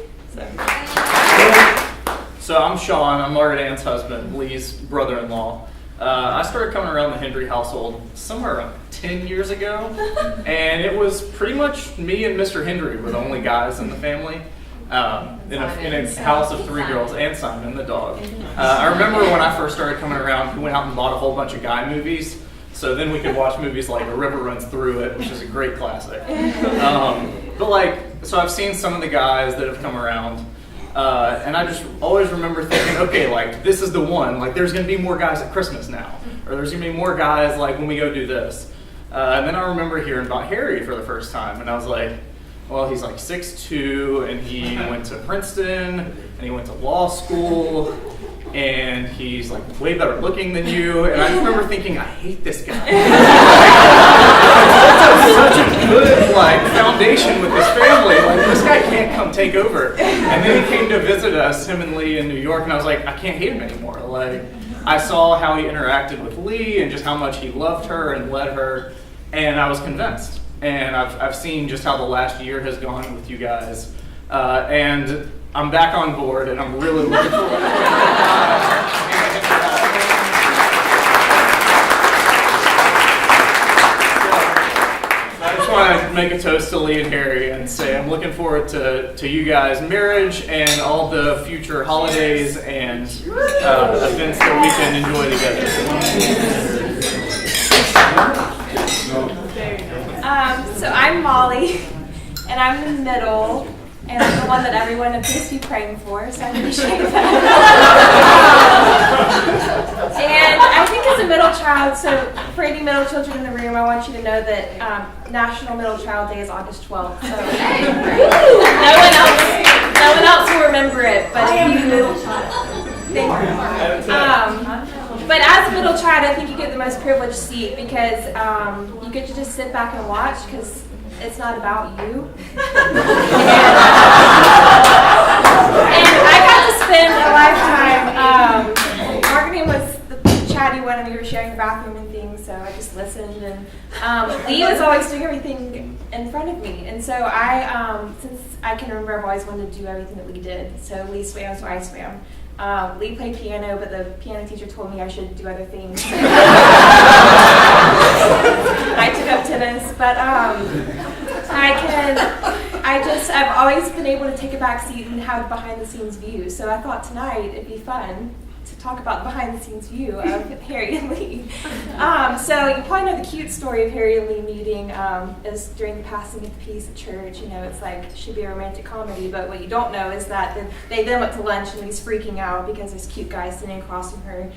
Speaker 9: So I'm Sean. I'm Margaret Ann's husband, Leigh's brother-in-law. I started coming around the Hendry household somewhere around 10 years ago, and it was pretty much me and Mr. Hendry were the only guys in the family. In a house of 3 girls, and Simon, the dog. I remember when I first started coming around, we went out and bought a whole bunch of guy movies, so then we could watch movies like A River Runs Through It, which is a great classic. So I've seen some of the guys that have come around, and I just always remember thinking, okay, this is the one, there's gonna be more guys at Christmas now, or there's gonna be more guys when we go do this. And then I remember hearing about Harry for the first time, and I was like, well, he's 6'2", and he went to Princeton, and he went to law school.
Speaker 13: and he's like way better looking than you. And I remember thinking, I hate this guy. That's such a good like foundation with this family. Like this guy can't come take over. And then he came to visit us, him and Leigh in New York, and I was like, I can't hate him anymore. Like I saw how he interacted with Leigh and just how much he loved her and led her, and I was convinced. And I've seen just how the last year has gone with you guys, and I'm back on board, and I'm really looking forward to it. I just want to make a toast to Leigh and Harry and say I'm looking forward to you guys' marriage and all the future holidays and events that we can enjoy together.
Speaker 10: So I'm Molly, and I'm in the middle, and I'm the one that everyone appears to be praying for, so I appreciate that. And I think as a middle child, so for any middle children in the room, I want you to know that National Middle Child Day is August 12th. So no one else will remember it, but
Speaker 4: I am
Speaker 10: you
Speaker 4: a middle child.
Speaker 10: But as a middle child, I think you get the most privileged seat because you get to just sit back and watch because it's not about you. And I got to spend a lifetime. Marketing was the chatty one, and we were sharing the bathroom and things, so I just listened. And Leigh was always doing everything in front of me, and so since I can remember, I've always wanted to do everything that Leigh did. So Leigh swam, so I swam. Leigh played piano, but the piano teacher told me I should do other things. I took up tennis, but I've always been able to take a back seat and have a behind the scenes view. So I thought tonight it'd be fun to talk about the behind the scenes view of Harry and Leigh. So you probably know the cute story of Harry and Leigh meeting is during the passing of the peace at church. You know, it's like it should be a romantic comedy, but what you don't know is that they then went to lunch and Leigh's freaking out because there's cute guys sitting across from her,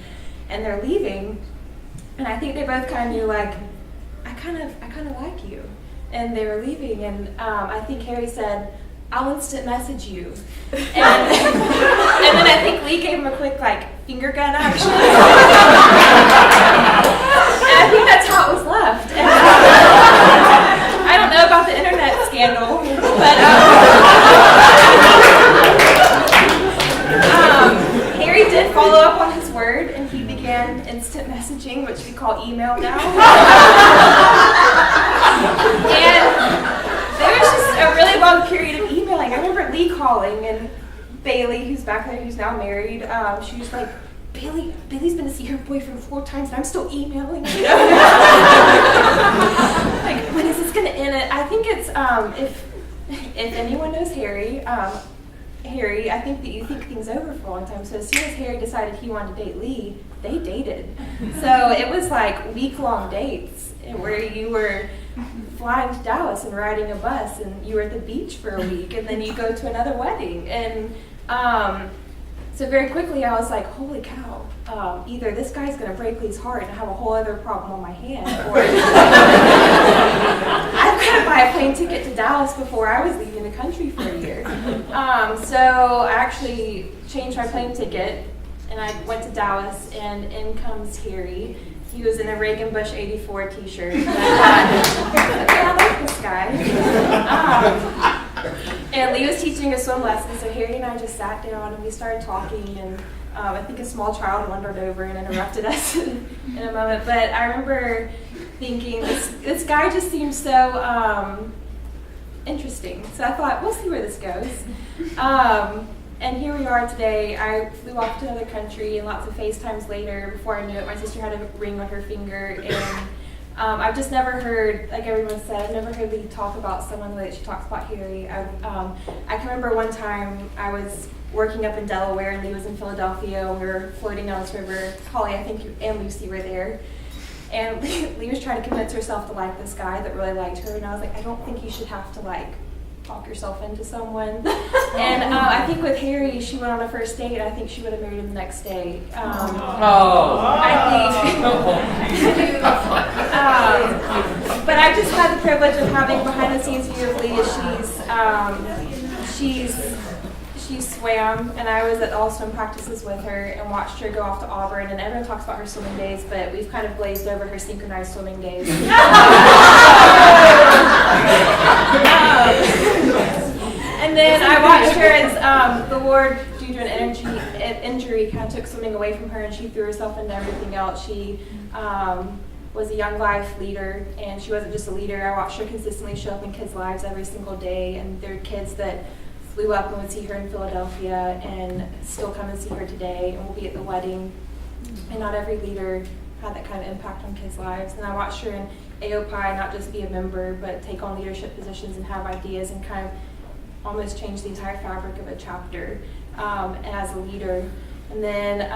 Speaker 10: and they're leaving. And I think they both kind of knew, like, I kind of like you. And they were leaving, and I think Harry said, I'll instant message you. And then I think Leigh gave him a quick, like, finger gun action. And I think that's how it was left. And, I don't know about the internet scandal, but Harry did follow up on his word, and he began instant messaging, which we call email now. And there was just a really long period of emailing. I remember Leigh calling, and Bailey, who's back there, who's now married, she was like, Bailey's been to see her boyfriend 4 times, and I'm still emailing. You know? Like, when is this going to end? I think it's, if anyone knows Harry, I think that you think things over for a long time. So as soon as Harry decided he wanted to date Leigh, they dated. So it was like week-long dates where you were flying to Dallas and riding a bus, and you were at the beach for a week, and then you go to another wedding. And so very quickly I was like, holy cow, either this guy's going to break Leigh's heart and I have a whole other problem on my hand, or I've got to buy a plane ticket to Dallas before I was leaving the country for a year. So I actually changed my plane ticket, and I went to Dallas, and in comes Harry. He was in a Reagan Bush 84 t-shirt. And I thought, okay, I like this guy. And Leigh was teaching a swim lesson, so Harry and I just sat down and we started talking, and I think a small child wandered over and interrupted us in a moment. But I remember thinking, this guy just seems so interesting. So I thought, we'll see where this goes. And here we are today. I flew off to another country, and lots of FaceTimes later, before I knew it, my sister had a ring on her finger. And I've just never heard, like everyone said, I've never heard Leigh talk about someone the way that she talks about Harry. I can remember one time I was working up in Delaware, and Leigh was in Philadelphia, and we were floating down this river. Holly, I think you and Lucy were there. And Leigh was trying to convince herself to like this guy that really liked her, and I was like, I don't think you should have to, like, talk yourself into someone. And I think with Harry, she went on a first date, and I think she would have married him the next day. I think. But I just had the privilege of having behind the scenes view of Leigh.
Speaker 14: she swam, and I was at all swim practices with her and watched her go off to Auburn. And everyone talks about her swimming days, but we've kind of glazed over her synchronized swimming days. And then I watched her as the Lord, due to an injury, kind of took swimming away from her, and she threw herself into everything else. She was a young life leader, and she wasn't just a leader. I watched her consistently show up in kids' lives every single day, and there are kids that flew up and would see her in Philadelphia and still come and see her today and will be at the wedding. And not every leader had that kind of impact on kids' lives. And I watched her in AOPI not just be a member, but take on leadership positions and have ideas and kind of almost change the entire fabric of a chapter as a leader. And then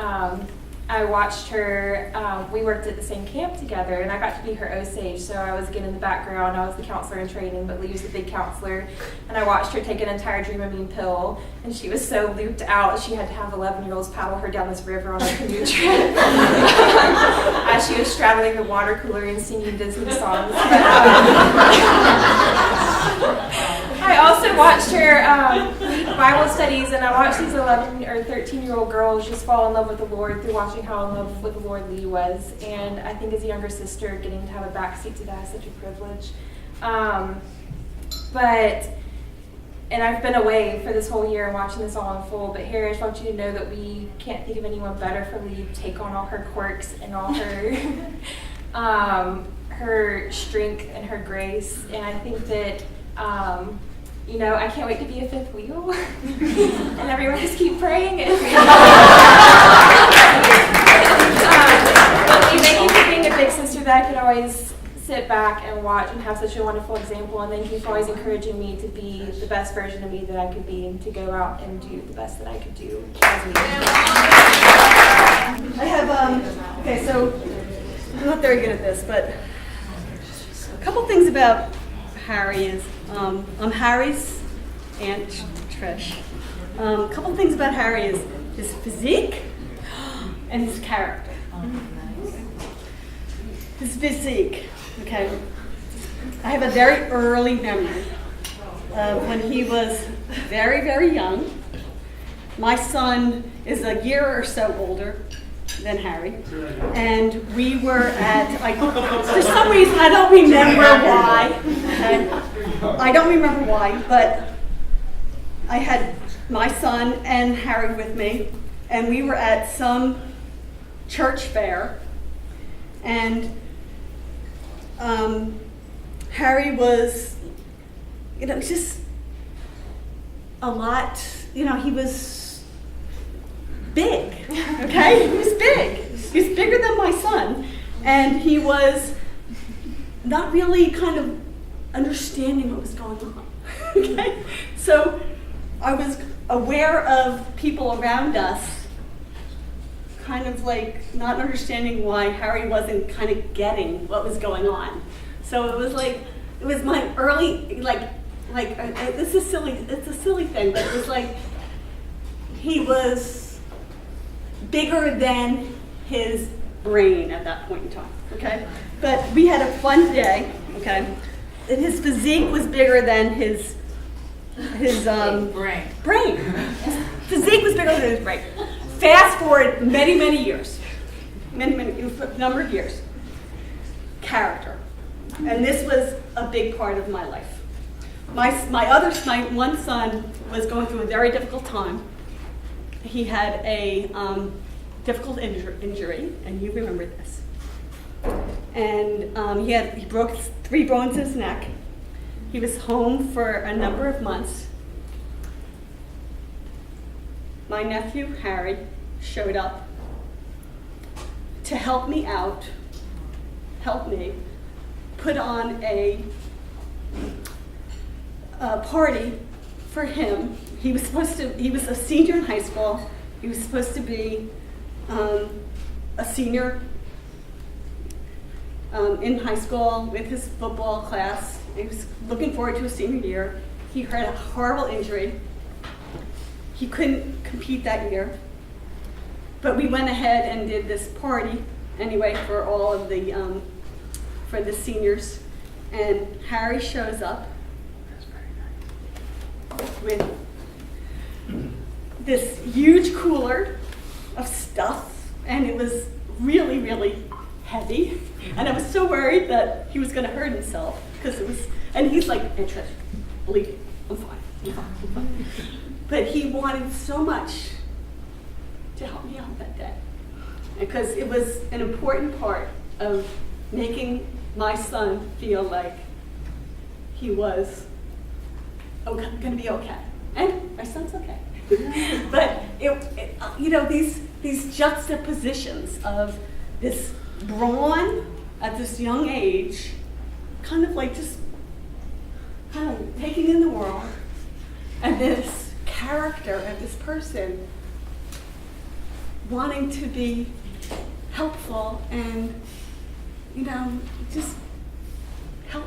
Speaker 14: I watched her, we worked at the same camp together, and I got to be her Osage, so I was again in the background. I was the counselor in training, but Leigh was the big counselor. And I watched her take an entire Dramamine pill, and she was so looped out, she had to have 11-year-olds paddle her down this river on a canoe trip as she was straddling the water cooler and singing Disney songs. I also watched her lead Bible studies, and I watched these 11 or 13-year-old girls just fall in love with the Lord through watching how in love with the Lord Leigh was. And I think as a younger sister, getting to have a backseat to that is such a privilege. And I've been away for this whole year and watching this all unfold, but Harry, I just want you to know that we can't think of anyone better for Leigh to take on all her quirks and all her her strength and her grace. And I think that I can't wait to be a fifth wheel. And everyone just keep praying. But Leigh, thank you for being a big sister that I could always sit back and watch and have such a wonderful example. And thank you for always encouraging me to be the best version of me that I could be and to go out and do the best that I could do as me.
Speaker 15: I have, okay, so I'm not very good at this, but a couple things about Harry is, I'm Harry's Aunt Trish. A couple things about Harry is his physique and his character. His physique, okay. I have a very early memory of when he was very, very young. My son is a year or so older than Harry, and we were at, for some reason, I don't remember why, okay? I don't remember why, but I had my son and Harry with me, and we were at some church fair, and Harry was, just a lot, he was big, okay? He was big. He was bigger than my son, and he was not really kind of understanding what was going on, okay? So I was aware of people around us kind of like not understanding why Harry wasn't kind of getting what was going on. So it was my early, this is silly, it's a silly thing, but it was like he was bigger than his brain at that point in time, okay? But we had a fun day, okay? And his physique was bigger than his brain. His physique was bigger than his brain. Fast forward many years, number of years. Character, and this was a big part of my life. My one son was going through a very difficult time. He had a difficult injury, and you remember this. And he broke 3 bones in his neck. He was home for a number of months. My nephew, Harry, showed up to help me out, put on a party for him. He was a senior in high school. He was supposed to be a senior in high school with his football class. He was looking forward to his senior year. He had a horrible injury. He couldn't compete that year. But we went ahead and did this party anyway for all of the for the seniors. And Harry shows up with this huge cooler of stuff, and it was really, really heavy. And I was so worried that he was going to hurt himself because it was. And he's like, "Hey, Trish, believe me, I'm fine. I'm fine. I'm fine." But he wanted so much to help me out that day because it was an important part of making my son feel like he was going to be okay. And my son's okay. But these juxtapositions of this brawn at this young age, kind of like just kind of taking in the world, and this character of this person wanting to be helpful and just help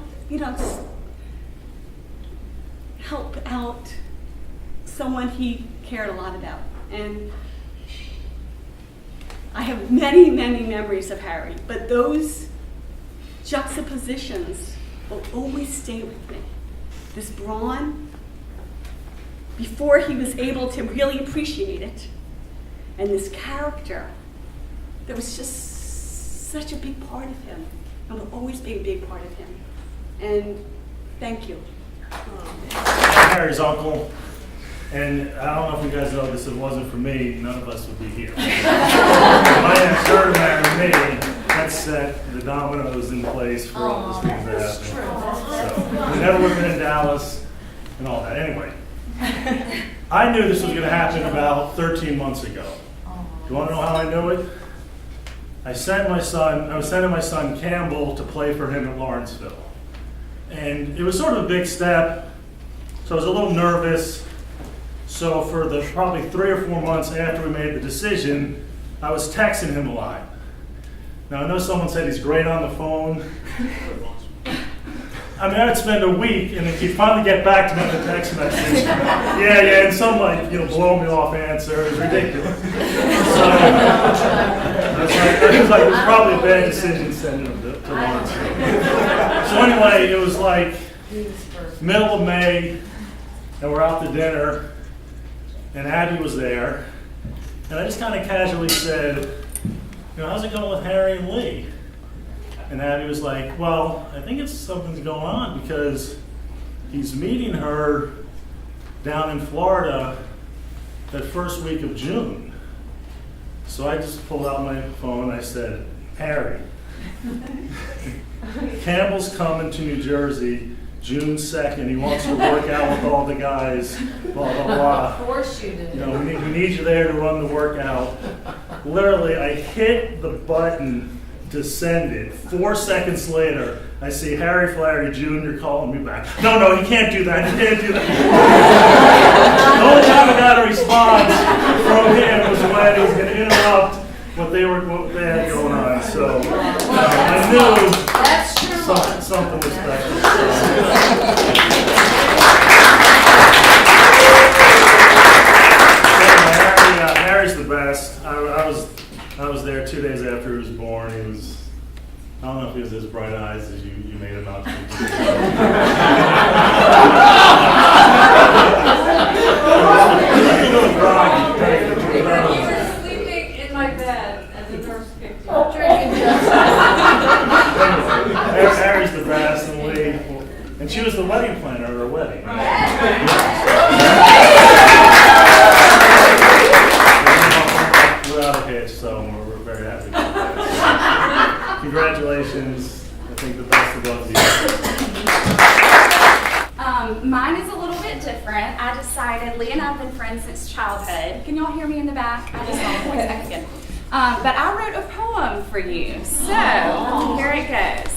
Speaker 15: help out someone he cared a lot about. And I have many, many memories of Harry, but those juxtapositions will always stay with me. This brawn, before he was able to really appreciate it, and this character that was just such a big part of him, and will always be a big part of him. And thank you.
Speaker 16: I'm Harry's uncle, and I don't know if you guys know this, if it wasn't for me, none of us would be here. My Aunt Sher married me, that set the dominoes in place for all those things that happened. So, we never would have been in Dallas and all that. Anyway, I knew this was going to happen about 13 months ago. Do you want to know how I knew it? I was sending my son Campbell to play for him at Lawrenceville. And it was sort of a big step, so I was a little nervous. So for the probably 3 or 4 months after we made the decision, I was texting him a lot. Now I know someone said he's great on the phone. I mean, I'd spend a week and then he'd finally get back to me with a text message. Yeah, and some blow me off answer. It was ridiculous. So it was probably a bad decision sending him to Lawrenceville. So anyway, it was like middle of May, and we're out to dinner, and Abby was there, and I just kind of casually said, how's it going with Harry and Leigh? And Abby was like, well, I think something's going on because he's meeting her down in Florida that first week of June. So I just pulled out my phone and I said, Harry, Campbell's coming to New Jersey June 2nd. He wants to work out with all the guys, blah, blah, blah.
Speaker 3: Of course you did.
Speaker 16: We need you there to run the workout. Literally, I hit the button to send it. 4 seconds later, I see Harry Flaherty Jr. calling me back. No, you can't do that. You can't do that. The only time I got a response from him was when he was going to interrupt what they had going on. So I knew something was special. Harry's the best. I was there 2 days after he was born. I don't know if he was as bright eyes as you made him out to be.
Speaker 3: You were sleeping in my bed as the nurse picked you up.
Speaker 16: Harry's the best, and Leigh, and she was the wedding planner at her wedding. Without a hitch, so we're very happy about that. Congratulations. I think the best of luck to you.
Speaker 17: Mine is a little bit different. I decided, Leigh and I have been friends since childhood. Can y'all hear me in the back? I just want to point back again. But I wrote a poem for you. So, here it goes.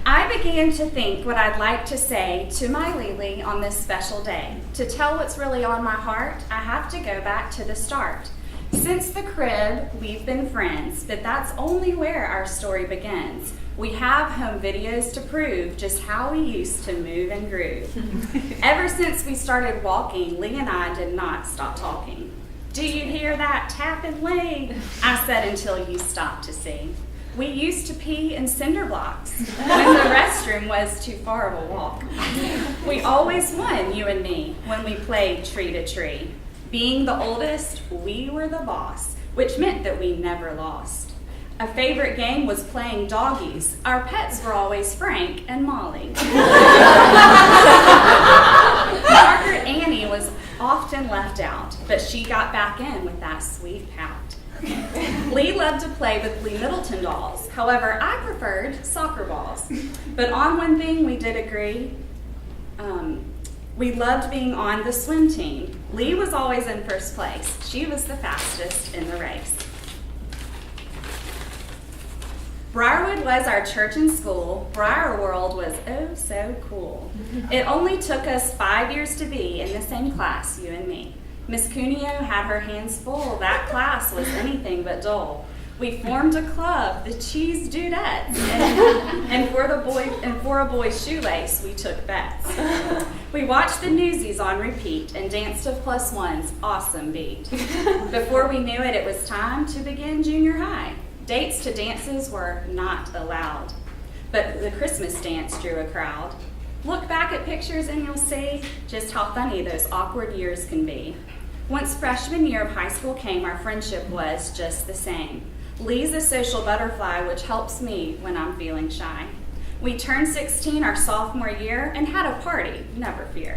Speaker 17: I began to think what I'd like to say to my Leigh on this special day. To tell what's really on my heart, I have to go back to the start. Since the crib, we've been friends, but that's only where our story begins. We have home videos to prove just how we used to move and groove. Ever since we started walking, Leigh and I did not stop talking. Do you hear that tapping, Leigh? I said until you stopped to see. We used to pee in cinder blocks when the restroom was too far of a walk. We always won, you and me, when we played tree to tree. Being the oldest, we were the boss, which meant that we never lost. A favorite game was playing doggies. Our pets were always Frank and Molly. Margaret Annie was often left out, but she got back in with that sweet pout. Leigh loved to play with Lee Middleton dolls. However, I preferred soccer balls. But on one thing we did agree. We loved being on the swim team. Leigh was always in first place. She was the fastest in the race. Briarwood was our church and school. Briar World was oh so cool. It only took us 5 years to be in the same class, you and me. Miss Cuneo had her hands full. That class was anything but dull. We formed a club, the Cheese Dudettes, and for a boy's shoelace, we took bets. We watched the Newsies on repeat and danced to Plus One's awesome beat. Before we knew it, it was time to begin junior high. Dates to dances were not allowed, but the Christmas dance drew a crowd. Look back at pictures and you'll see just how funny those awkward years can be. Once freshman year of high school came, our friendship was just the same. Leigh's a social butterfly, which helps me when I'm feeling shy. We turned 16 our sophomore year and had a party, never fear.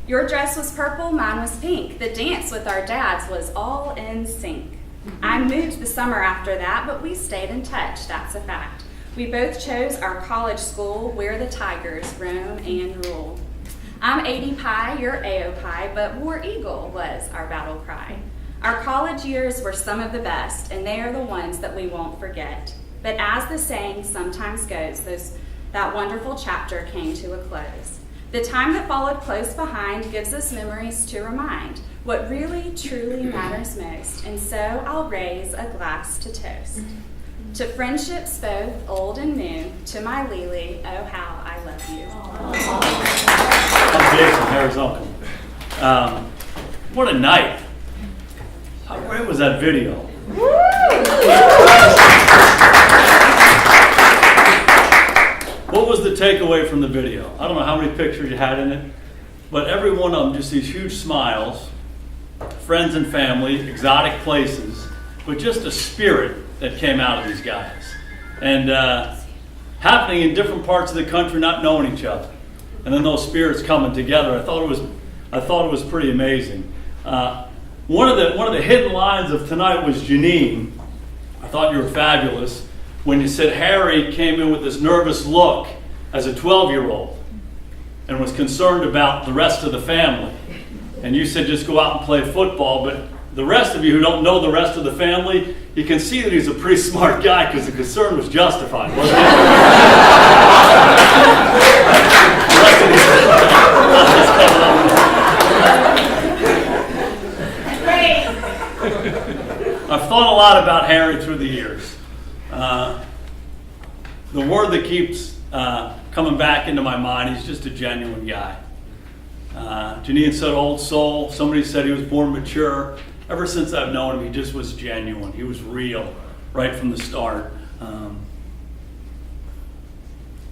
Speaker 17: Your dress was purple, mine was pink. The dance with our dads was all in sync. I moved the summer after that, but we stayed in touch, that's a fact. We both chose our college school where the Tigers roam and rule. I'm 80 Pi, you're AO Pi, but War Eagle was our battle cry. Our college years were some of the best, and they are the ones that we won't forget. But as the saying sometimes goes, that wonderful chapter came to a close. The time that followed close behind gives us memories to remind what really, truly matters most. And so I'll raise a glass to toast. To friendships both old and new, to my Leigh, oh how I love you.
Speaker 18: I'm Jason, Harry's uncle. What a night. How great was that video? What was the takeaway from the video? I don't know how many pictures you had in it, but every one of them, just these huge smiles, friends and family, exotic places, but just a spirit that came out of these guys. And happening in different parts of the country, not knowing each other. And then those spirits coming together, I thought it was pretty amazing. One of the hidden lines of tonight was Janine. I thought you were fabulous when you said Harry came in with this nervous look as a 12-year-old and was concerned about the rest of the family. And you said just go out and play football, but the rest of you who don't know the rest of the family, you can see that he's a pretty smart guy because the concern was justified, wasn't it? I've thought a lot about Harry through the years. The word that keeps coming back into my mind, he's just a genuine guy. Janine said old soul. Somebody said he was born mature. Ever since I've known him, he just was genuine. He was real right from the start.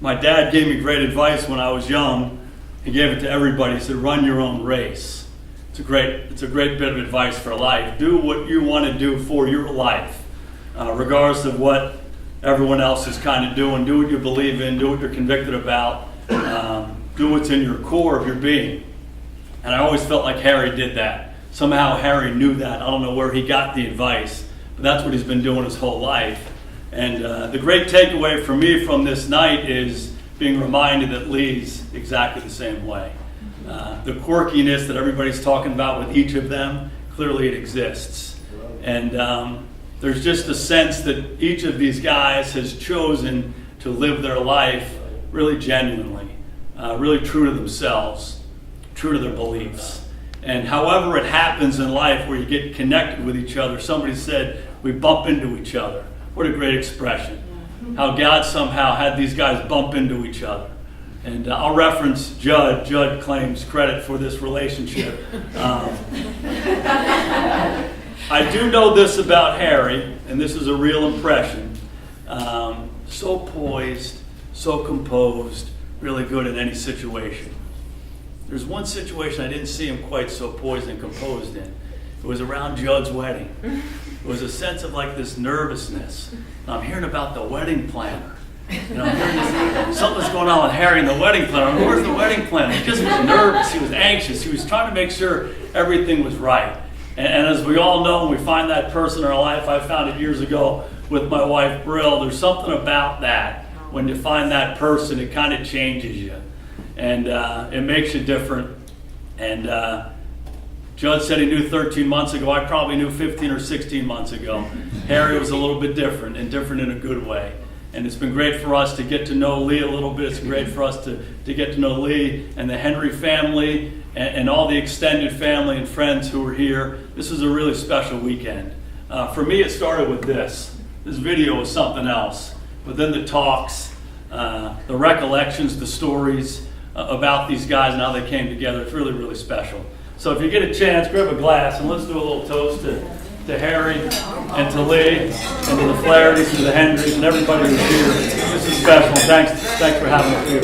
Speaker 18: My dad gave me great advice when I was young. He gave it to everybody. He said, run your own race. It's a great bit of advice for life. Do what you want to do for your life, regardless of what everyone else is kind of doing. Do what you believe in. Do what you're convicted about. Do what's in your core of your being. And I always felt like Harry did that. Somehow Harry knew that. I don't know where he got the advice, but that's what he's been doing his whole life. And the great takeaway for me from this night is being reminded that Leigh's exactly the same way. The quirkiness that everybody's talking about with each of them, clearly it exists. And there's just a sense that each of these guys has chosen to live their life really genuinely, really true to themselves, true to their beliefs. And however it happens in life where you get connected with each other, somebody said, we bump into each other. What a great expression. How God somehow had these guys bump into each other. And I'll reference Judd. Judd claims credit for this relationship. I do know this about Harry, and this is a real impression. So poised, so composed, really good in any situation. there's one situation I didn't see him quite so poised and composed in. It was around Judd's wedding. It was a sense of like this nervousness. And I'm hearing about the wedding planner. You know, I'm hearing something's going on with Harry and the wedding planner. I'm like, where's the wedding planner? He just was nervous. He was anxious. He was trying to make sure everything was right. And as we all know, when we find that person in our life, I found it years ago with my wife, Brill, there's something about that. When you find that person, it kind of changes you. And it makes you different. And Judd said he knew 13 months ago. I probably knew 15 or 16 months ago. Harry was a little bit different, and different in a good way. And it's been great for us to get to know Leigh a little bit. It's great for us to get to know Leigh and the Hendry family and all the extended family and friends who were here. This was a really special weekend. For me, it started with this. This video was something else. But then the talks, the recollections, the stories about these guys and how they came together. It's really, really special. So if you get a chance, grab a glass and let's do a little toast to Harry and to Leigh and to the Flahertys and the Hendrys and everybody who's here. This is special. Thanks for having us here.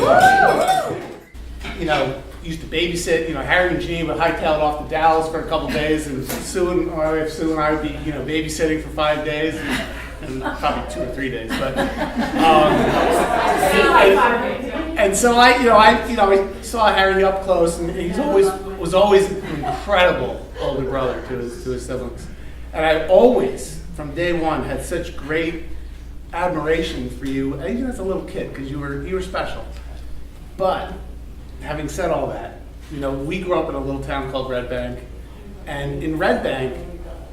Speaker 13: You know, used to babysit. You know, Harry and Jean would hightail it off to Dallas for a couple of days, and Sue and I would be, you know, babysitting for 5 days, and probably 2 or 3 days. But and so I saw Harry up close, and he was always an incredible older brother to his siblings. And I always, from day one, had such great admiration for you, even as a little kid, because you were special. But having said all that, you know, we grew up in a little town called Red Bank, and in Red Bank,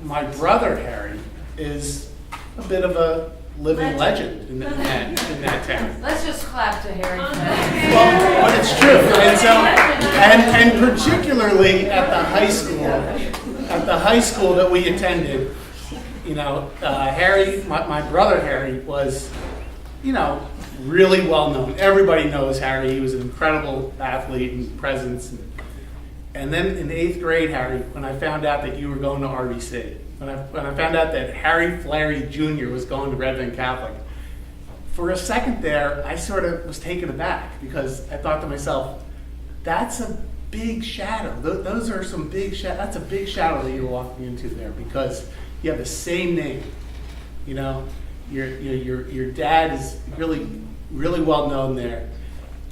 Speaker 13: my brother Harry is a bit of a living legend in that town.
Speaker 4: Let's just clap to Harry.
Speaker 13: Well, but it's true, and so, and particularly at the high school that we attended, you know, Harry, my brother Harry was, you know, really well known. Everybody knows Harry. He was an incredible athlete and presence. And then in 8th grade, Harry, when I found out that you were going to RBC, when I found out that Harry Flaherty Jr. was going to Red Bank Catholic, for a second there, I sort of was taken aback because I thought to myself, that's a big shadow. Those are some big shadow. That's a big shadow that you're walking into there because you have the same name. You know, your dad is really, really well known there.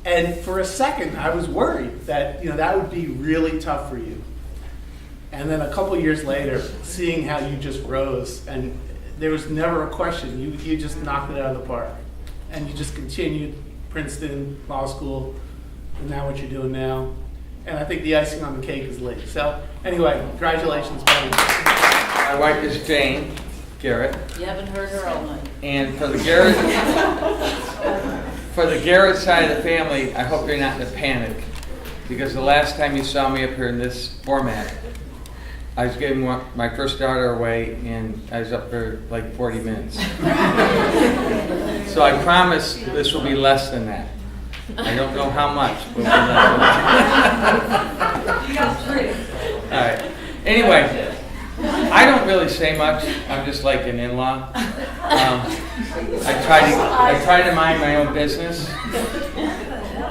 Speaker 13: And for a second, I was worried that, you know, that would be really tough for you. And then a couple years later, seeing how you just rose, and there was never a question. You just knocked it out of the park. And you just continued Princeton, law school, and now what you're doing now. And I think the icing on the cake is Leigh. So anyway, congratulations, buddy.
Speaker 5: My wife is Jane Garrett.
Speaker 4: You haven't heard her all night.
Speaker 5: And for the Garrett side of the family, I hope you're not in a panic, because the last time you saw me up here in this format, I was giving my first daughter away, and I was up there like 40 minutes. So I promise this will be less than that. I don't know how much, but it'll be less than that.
Speaker 3: You got 3.
Speaker 5: All right. Anyway, I don't really say much. I'm just like an in-law. I try to mind my own business.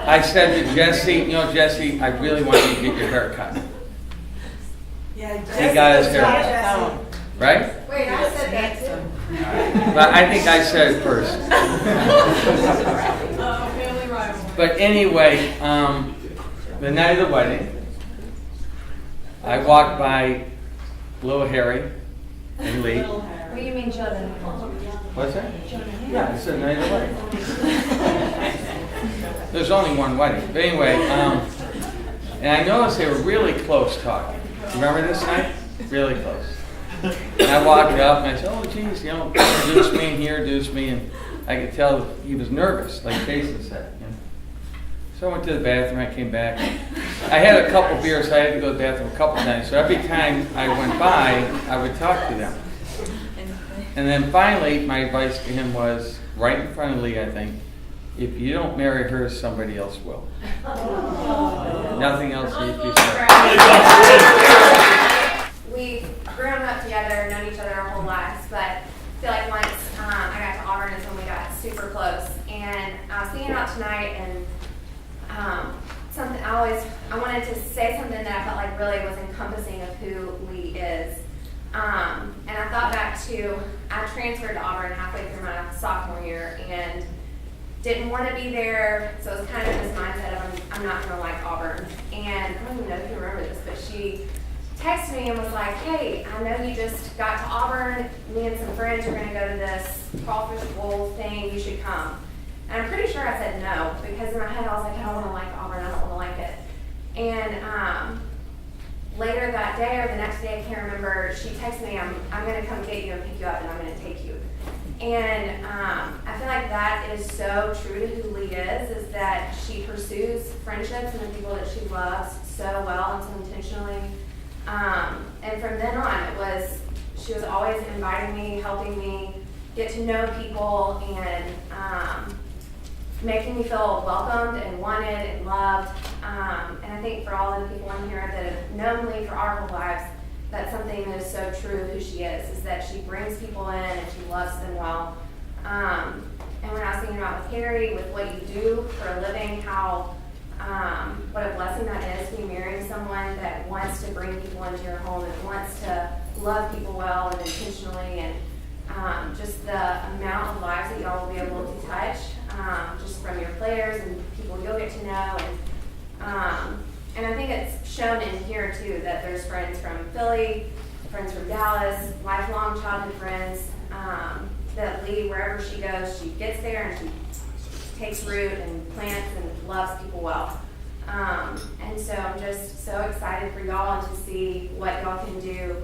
Speaker 5: I said to Jesse, you know, Jesse, I really want you to get your hair cut.
Speaker 15: Yeah,
Speaker 5: He got his hair cut. Right?
Speaker 4: Wait, I said that too.
Speaker 5: But I think I said it first.
Speaker 3: Family rival.
Speaker 5: But anyway, the night of the wedding, I walked by little Harry and Leigh.
Speaker 14: What do you mean, children?
Speaker 5: What's that? Yeah, it's the night of the wedding. There's only one wedding. But anyway, and I noticed they were really close talking. Remember this night? Really close. And I walked up and I said, oh, geez, you know, introduce me in here, introduce me. And I could tell he was nervous, like Jason said. You know? So I went to the bathroom, I came back. I had a couple beers, so I had to go to the bathroom a couple times. So every time I went by, I would talk to them. And then finally, my advice to him was, right in front of Leigh, I think, if you don't marry her, somebody else will. Nothing else needs to be said.
Speaker 14: We've grown up together, known each other our whole lives, but I feel like once I got to Auburn is when we got super close. And I was thinking about tonight and
Speaker 19: something I wanted to say something that I felt like really was encompassing of who Leigh is. And I thought back to, I transferred to Auburn halfway through my sophomore year and didn't want to be there, so it was kind of this mindset of I'm not going to like Auburn. And I don't even know if you remember this, but she texted me and was like, hey, I know you just got to Auburn, me and some friends are going to go to this crawfish bowl thing, you should come. And I'm pretty sure I said no, because in my head I was like, I don't want to like Auburn, I don't want to like it. And later that day or the next day, I can't remember, she texted me, I'm going to come get you and pick you up and I'm going to take you. And I feel like that is so true to who Leigh is that she pursues friendships and the people that she loves so well and so intentionally. And from then on, she was always inviting me, helping me get to know people, and making me feel welcomed and wanted and loved. And I think for all of the people in here that have known Leigh for our whole lives, that's something that is so true of who she is that she brings people in and she loves them well. And when I was thinking about with Harry, with what you do for a living, what a blessing that is to be marrying someone that wants to bring people into your home and wants to love people well and intentionally, and just the amount of lives that y'all will be able to touch, just from your players and people you'll get to know. And I think it's shown in here too that there's friends from Philly, friends from Dallas, lifelong childhood friends, that Leigh, wherever she goes, she gets there and she takes root and plants and loves people well. And so I'm just so excited for y'all and to see what y'all can do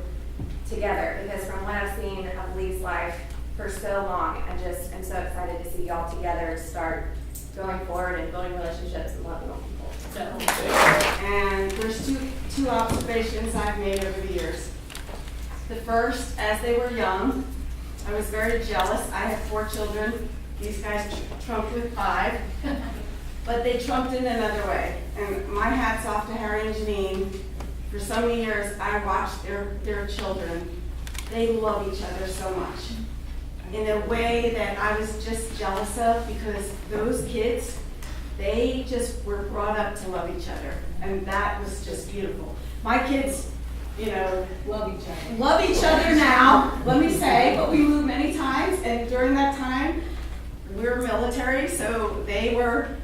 Speaker 19: together, because from what I've seen of Leigh's life for so long, I just am so excited to see y'all together start going forward and building relationships and loving on people.
Speaker 15: And there's two observations I've made over the years. The first, as they were young, I was very jealous. I had 4 children. These guys trumped with 5, but they trumped in another way. And my hat's off to Harry and Janine. For so many years, I watched their children. They love each other so much in a way that I was just jealous of, because those kids, they just were brought up to love each other, and that was just beautiful. My kids, love each other now, let me say, but we moved many times, and during that time, we were military, so they were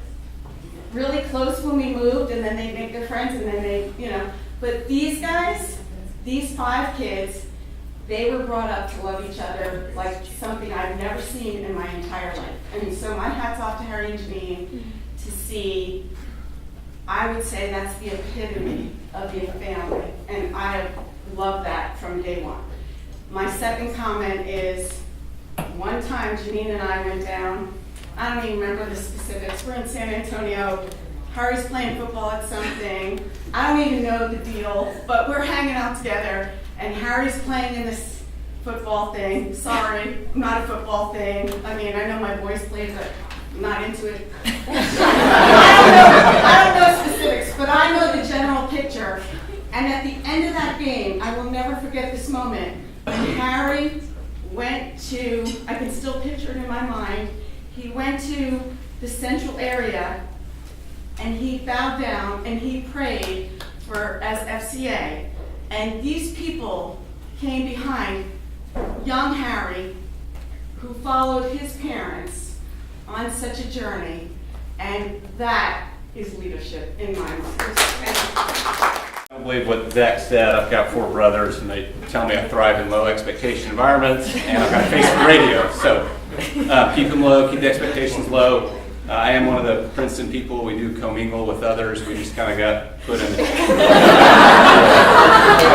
Speaker 15: really close when we moved, and then they'd make their friends, and then they, but these guys, these 5 kids, they were brought up to love each other like something I've never seen in my entire life. And so my hat's off to Harry and Janine to see, I would say that's the epitome of being a family. And I love that from day one. My second comment is, one time Janine and I went down, I don't even remember the specifics, we're in San Antonio, Harry's playing football at something, I don't even know the deal, but we're hanging out together, and Harry's playing in this football thing. Sorry, not a football thing. I mean, I know my boys played, but I'm not into it. I don't know specifics, but I know the general picture. And at the end of that game, I will never forget this moment, when Harry went to, I can still picture it in my mind, he went to the central area, and he bowed down, and he prayed as FCA. And these people came behind young Harry, who followed his parents on such a journey, and that is leadership in my mind.
Speaker 20: I don't believe what Zach said. I've got 4 brothers, and they tell me I thrive in low expectation environments, and I've got a face for radio, so keep them low, keep the expectations low. I am one of the Princeton people. We do commingle with others. We just kind of got put in, what do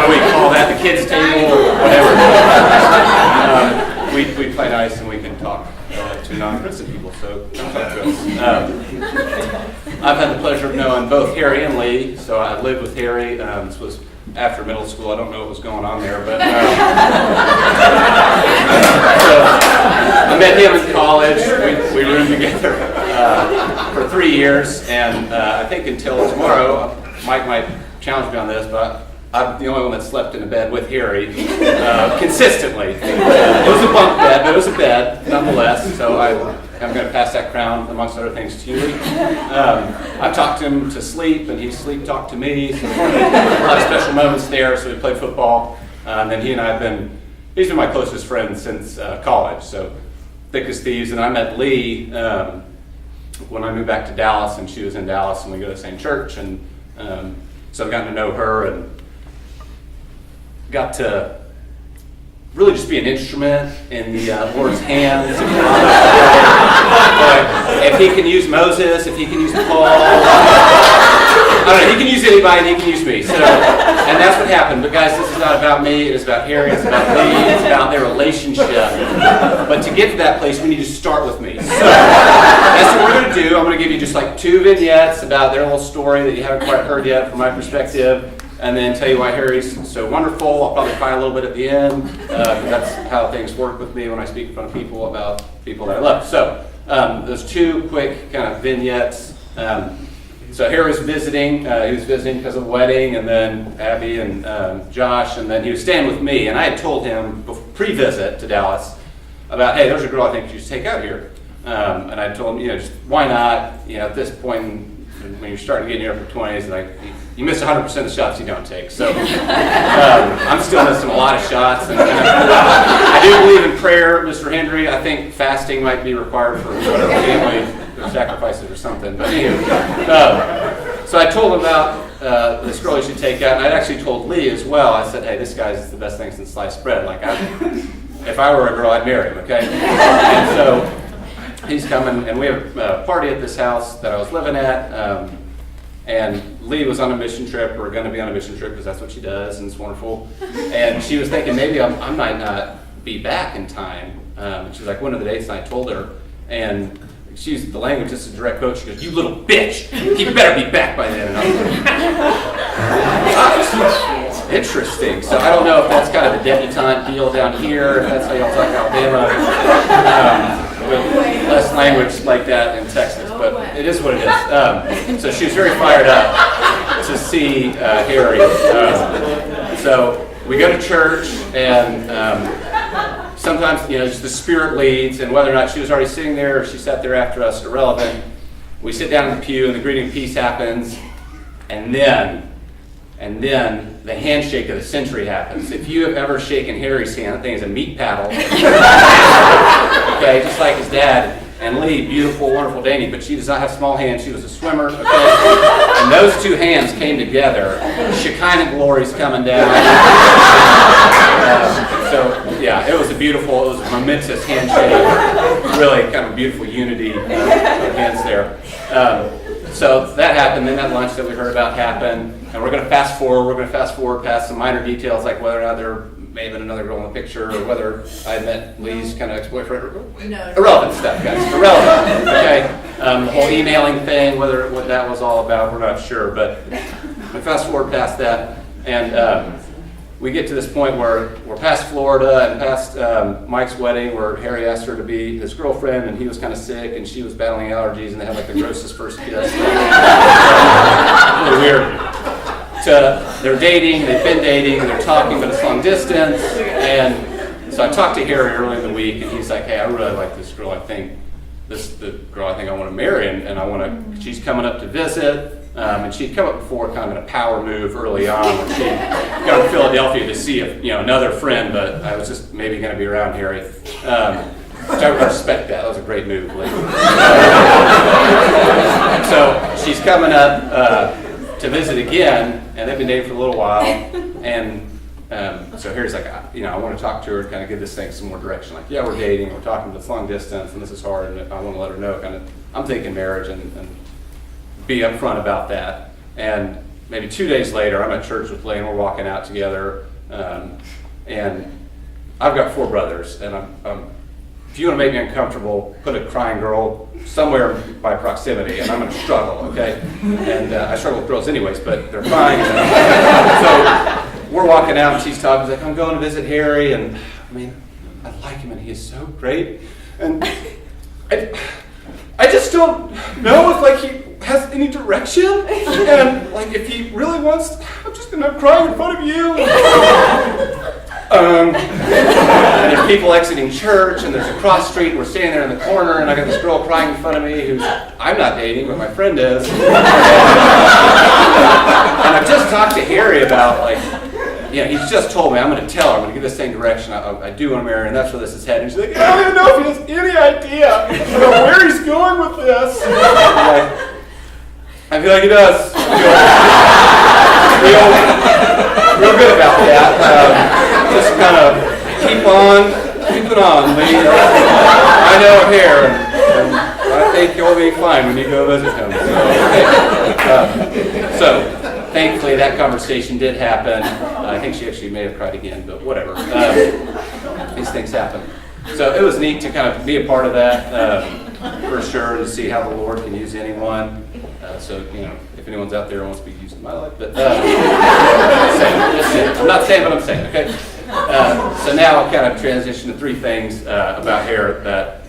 Speaker 20: we call that, the kids' table, or whatever. We play nice and we can talk to non-Princeton people, so come talk to us. I've had the pleasure of knowing both Harry and Leigh, so I lived with Harry. This was after middle school. I don't know what was going on there, but so I met him in college. We roomed together for 3 years, and I think until tomorrow, Mike might challenge me on this, but I'm the only one that slept in a bed with Harry consistently. It was a bunk bed, but it was a bed nonetheless, so I I'm going to pass that crown, amongst other things, to you. I talked him to sleep, and he sleep talked to me. So a lot of special moments there. So we played football, and then he and I he's been my closest friend since college. So thick as thieves. And I met Leigh when I moved back to Dallas, and she was in Dallas, and we go to the same church, and so I've gotten to know her and got to really just be an instrument in the Lord's hands. If he can use Moses, if he can use Paul, I don't know, he can use anybody and he can use me. So, and that's what happened. But guys, this is not about me, it is about Harry, it's about Leigh, it's about their relationship. But to get to that place, we need to start with me. So that's what we're going to do. I'm going to give you just like 2 vignettes about their little story that you haven't quite heard yet from my perspective, and then tell you why Harry's so wonderful. I'll probably cry a little bit at the end, because that's how things work with me when I speak in front of people about people that I love. So those 2 quick kind of vignettes. So Harry was visiting. He was visiting because of the wedding, and then Abby and Josh, and then he was staying with me. And I had told him pre-visit to Dallas about, hey, there's a girl I think you should take out here. And I told him, just why not? At this point, when you're starting to get in your upper 20s, like you miss 100% of the shots you don't take. So I'm still missing a lot of shots. And I do believe in prayer, Mr. Hendry. I think fasting might be required for whatever family sacrifices or something. But anyway, so I told him about this girl you should take out, and I'd actually told Leigh as well. I said, hey, this guy's the best thing since sliced bread. Like, if I were a girl, I'd marry him, okay? And so he's coming, and we have a party at this house that I was living at, and Leigh was on a mission trip, or going to be on a mission trip, because that's what she does, and it's wonderful. And she was thinking, maybe I might not be back in time. She was like, when are the dates? And I told her, and she used the language, this is a direct quote, she goes, you little bitch, you better be back by then. And I was like, interesting. So I don't know if that's kind of a debutante deal down here, if that's how y'all talk Alabama. With less language like that in Texas, but it is what it is. So she was very fired up to see Harry. So we go to church, and sometimes, just the Spirit leads, and whether or not she was already sitting there or she sat there after us, irrelevant. We sit down in the pew, and the greeting of peace happens, and then the handshake of the century happens. If you have ever shaken Harry's hand, that thing is a meat paddle. Okay, just like his dad. And Leigh, beautiful, wonderful, dainty, but she does not have small hands. She was a swimmer, okay? And those 2 hands came together. Shekinah glory's coming down. So, yeah, it was a momentous handshake. Really kind of beautiful unity of hands there. So that happened, then that lunch that we heard about happened, and we're going to fast forward. We're going to fast forward past some minor details, like whether or not there may have been another girl in the picture, or whether I met Leigh's kind of ex-boyfriend. No. Irrelevant stuff, guys. Irrelevant. Okay. The whole emailing thing, what that was all about, we're not sure. But we fast forward past that, and we get to this point where we're past Florida and past Mike's wedding, where Harry asked her to be his girlfriend, and he was kind of sick, and she was battling allergies, and they had like the grossest first kiss. Really weird. They're dating, they've been dating, and they're talking, but it's long distance. And so I talked to Harry early in the week, and he's like, hey, I really like this girl. I think the girl I want to marry, and she's coming up to visit. And she'd come up before kind of in a power move early on. She'd go to Philadelphia to see another friend, but I was just maybe going to be around Harry. Which I respect that. That was a great move. So she's coming up to visit again, and they've been dating for a little while. And so Harry's like, I want to talk to her, kind of give this thing some more direction. Like, yeah, we're dating, we're talking, but it's long distance, and this is hard, and I want to let her know kind of I'm thinking marriage and be upfront about that. And maybe 2 days later, I'm at church with Leigh, and we're walking out together. And I've got 4 brothers, and if you want to make me uncomfortable, put a crying girl somewhere by proximity, and I'm going to struggle, okay? And I struggle with girls anyways, but they're crying. So we're walking out, and she's talking. She's like, I'm going to visit Harry, and I like him, and he is so great. And I just don't know if he has any direction, and if he really wants, I'm just gonna cry in front of you. and there's people exiting church, and there's a cross street, and we're standing there in the corner, and I got this girl crying in front of me who's, I'm not dating, but my friend is. And I've just talked to Harry about, like, he's just told me, I'm going to tell her, I'm going to give this thing direction, I do want to marry her, and that's where this is heading. She's like, I don't even know if he has any idea about where he's going with this. I feel like he does. Real good about that. Just kind of keep it on, Leigh. I know him here, and I think you'll be fine when you go visit him. So thankfully that conversation did happen. I think she actually may have cried again, but whatever. These things happen. So it was neat to kind of be a part of that, for sure, to see how the Lord can use anyone. So, if anyone's out there who wants to be used in my life, but I'm not saying what I'm saying, okay? So now I'll kind of transition to three things about Harry that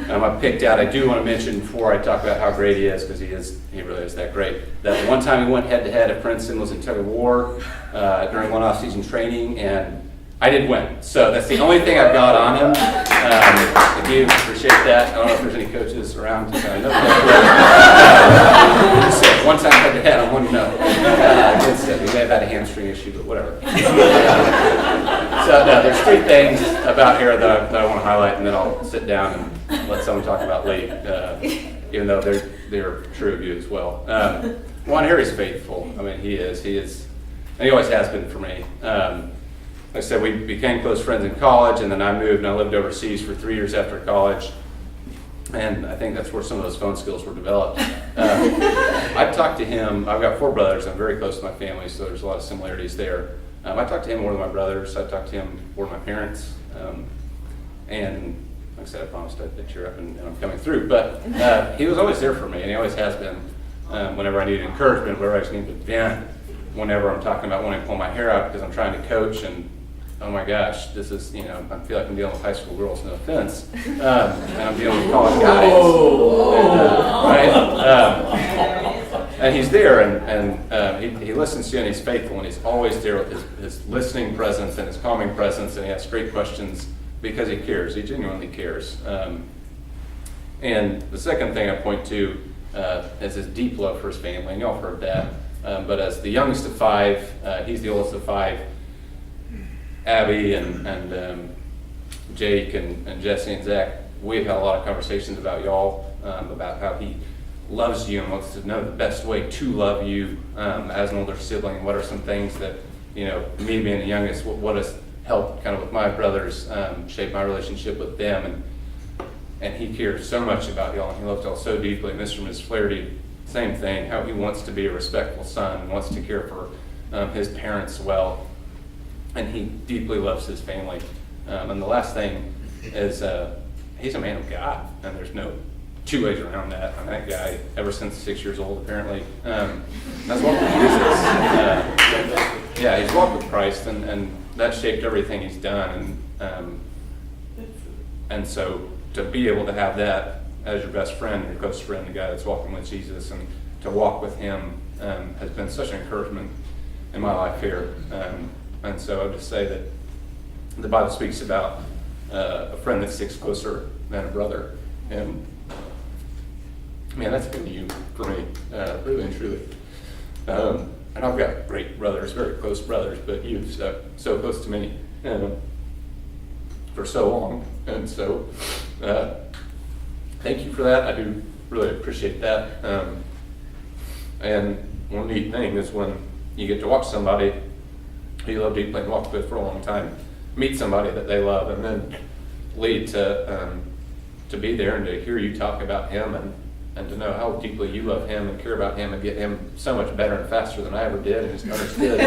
Speaker 20: I picked out. I do want to mention before I talk about how great he is, because he really is that great, that the one time he went head-to-head at Princeton was in tug of war during one off-season training, and I did win. So that's the only thing I've got on him. If you appreciate that. I don't know if there's any coaches around. One time head-to-head, I won no. He may have had a hamstring issue, but whatever. So there's three things about here that I want to highlight, and then I'll sit down and let someone talk about Leigh, even though they're true of you as well. One, Harry's faithful. I mean, he is, and he always has been for me. Like I said, we became close friends in college, and then I moved and I lived overseas for 3 years after college. And I think that's where some of those phone skills were developed. I've talked to him. I've got 4 brothers. I'm very close to my family, so there's a lot of similarities there. I talked to him more than my brothers. I talked to him more than my parents. And like I said, I promised I'd cheer up, and I'm coming through. But he was always there for me, and he always has been. Whenever I needed encouragement, whenever I just needed to vent, whenever I'm talking about wanting to pull my hair out because I'm trying to coach, and oh my gosh, this is, I feel like I'm dealing with high school girls, no offense. And I'm dealing with college guys. And he's there, and he listens to you, and he's faithful, and he's always there with his listening presence and his calming presence, and he asks great questions because he cares. He genuinely cares. And the second thing I point to is his deep love for his family, and y'all have heard that. But as the youngest of 5, he's the oldest of 5. Abby and Jake and Jesse and Zach, we've had a lot of conversations about y'all, about how he loves you and wants to know the best way to love you as an older sibling. What are some things that, me being the youngest, what has helped kind of with my brothers shape my relationship with them. And he cares so much about y'all, and he loves y'all so deeply. Mr. and Mrs. Flaherty, same thing, how he wants to be a respectful son, wants to care for his parents well. And he deeply loves his family. And the last thing is he's a man of God, and there's no 2 ways around that. And that guy, ever since 6 years old, apparently, that's walked with Jesus. He's walked with Christ, and that shaped everything he's done. And so to be able to have that as your best friend, your close friend, the guy that's walking with Jesus, and to walk with him has been such an encouragement in my life here. And so I'll just say that the Bible speaks about a friend that sticks closer than a brother. And man, that's been you for me, really and truly. And I've got great brothers, very close brothers, but you've stuck so close to me for so long. And so thank you for that. I do really appreciate that. And one neat thing is when you get to watch somebody who you love deeply and walked with for a long time meet somebody that they love, and then Leigh, to be there and to hear you talk about him and to know how deeply you love him and care about him and get him so much better and faster than I ever did, and just understood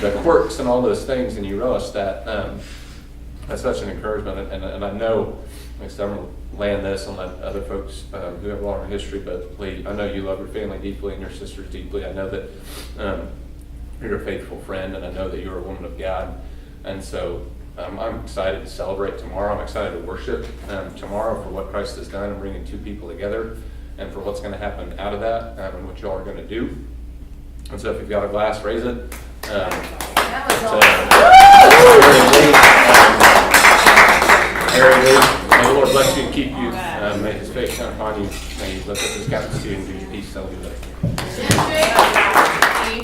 Speaker 20: the quirks and all those things, and you relish that. That's such an encouragement, and I know, like I said, I'm going to land this and let other folks who have a longer history, but Leigh, I know you love your family deeply and your sisters deeply. I know that you're a faithful friend, and I know that you're a woman of God. And so I'm excited to celebrate tomorrow. I'm excited to worship tomorrow for what Christ has done and bringing 2 people together, and for what's going to happen out of that and what y'all are going to do. And so if you've got a glass, raise it. May the Lord bless you and keep you. May His face shine upon you. May He lift up His countenance to you and give you peace. So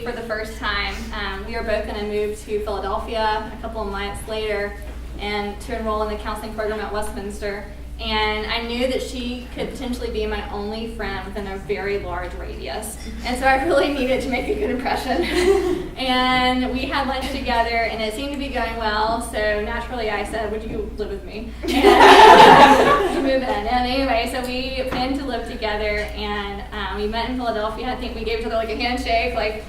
Speaker 17: For the first time, we are both going to move to Philadelphia a couple of months later and to enroll in the counseling program at Westminster. And I knew that she could potentially be my only friend within a very large radius. And so I really needed to make a good impression. And we had lunch together, and it seemed to be going well. So naturally I said, would you live with me? And move in. And anyway, so we planned to live together, and we met in Philadelphia. I think we gave each other like a handshake, like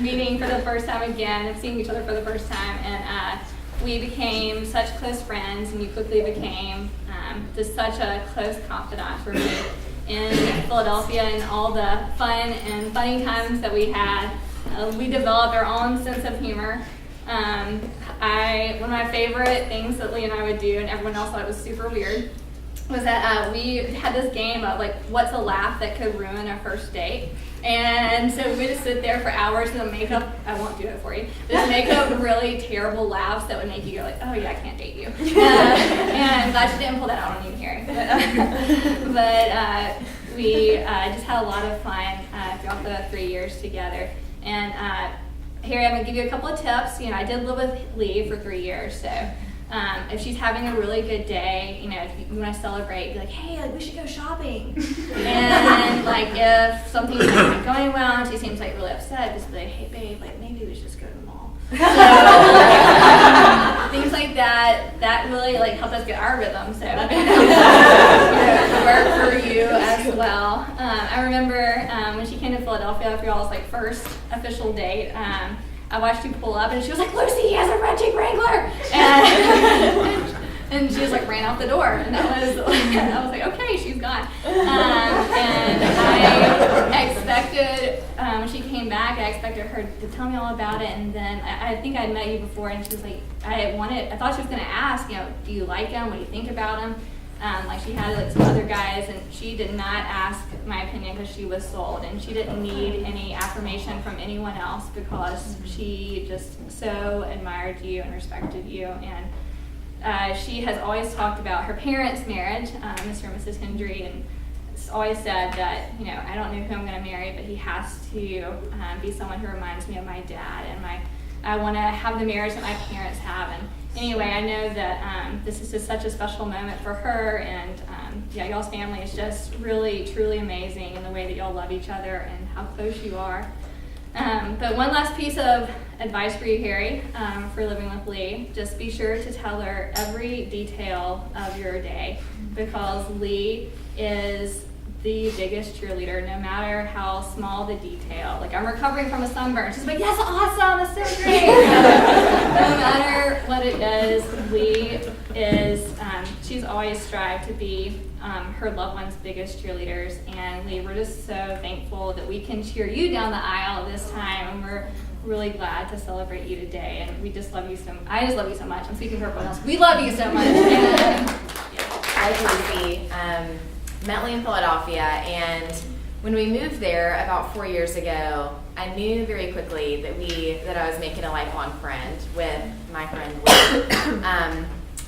Speaker 17: meeting for the first time again, seeing each other for the first time. And we became such close friends, and we quickly became just such a close confidant for me in Philadelphia, and all the fun and funny times that we had. We developed our own sense of humor. One of my favorite things that Leigh and I would do, and everyone else thought it was super weird, was that we had this game of like, what's a laugh that could ruin a first date? And so we just sit there for hours and make up, I won't do it for you, just make up really terrible laughs that would make you go like, oh yeah, I can't date you. And I'm glad she didn't pull that out on you, Harry. But we just had a lot of fun throughout the 3 years together. And Harry, I'm gonna give you a couple of tips. You know, I did live with Leigh for 3 years, so if she's having a really good day, you know, if you want to celebrate, be like, hey, like we should go shopping. And like if something's not going well and she seems like really upset, just be like, hey babe, like maybe we should just go to the mall. So, things like that really like helped us get our rhythm. So work for you as well. I remember when she came to Philadelphia for y'all's like first official date. I watched you pull up, and she was like, Lucy, he has a red Jeep Wrangler! And she just like ran out the door, and I was like, okay, she's gone. And I expected, when she came back, I expected her to tell me all about it, and then I think I'd met you before, and she was like, I thought she was gonna ask, you know, do you like him? What do you think about him? Like she had like some other guys, and she did not ask my opinion because she was sold, and she didn't need any affirmation from anyone else because she just so admired you and respected you. And she has always talked about her parents' marriage, Mr. and Mrs. Hendry, and always said that, you know, I don't know who I'm going to marry, but he has to be someone who reminds me of my dad, and I want to have the marriage that my parents have. And anyway, I know that this is just such a special moment for her, and yeah, y'all's family is just really, truly amazing in the way that y'all love each other and how close you are. But one last piece of advice for you, Harry, for living with Leigh, just be sure to tell her every detail of your day, because Leigh is the biggest cheerleader, no matter how small the detail. Like, I'm recovering from a sunburn. She's like, that's awesome, that's so great. No matter what it is, Leigh is, she's always strived to be her loved one's biggest cheerleaders. And Leigh, we're just so thankful that we can cheer you down the aisle this time, and we're really glad to celebrate you today. And we just love you so much. I just love you so much. I'm speaking for everyone else. We love you so much. And,
Speaker 21: Hi, Lucy. Met Leigh in Philadelphia, and when we moved there about 4 years ago, I knew very quickly that I was making a lifelong friend with my friend Leigh.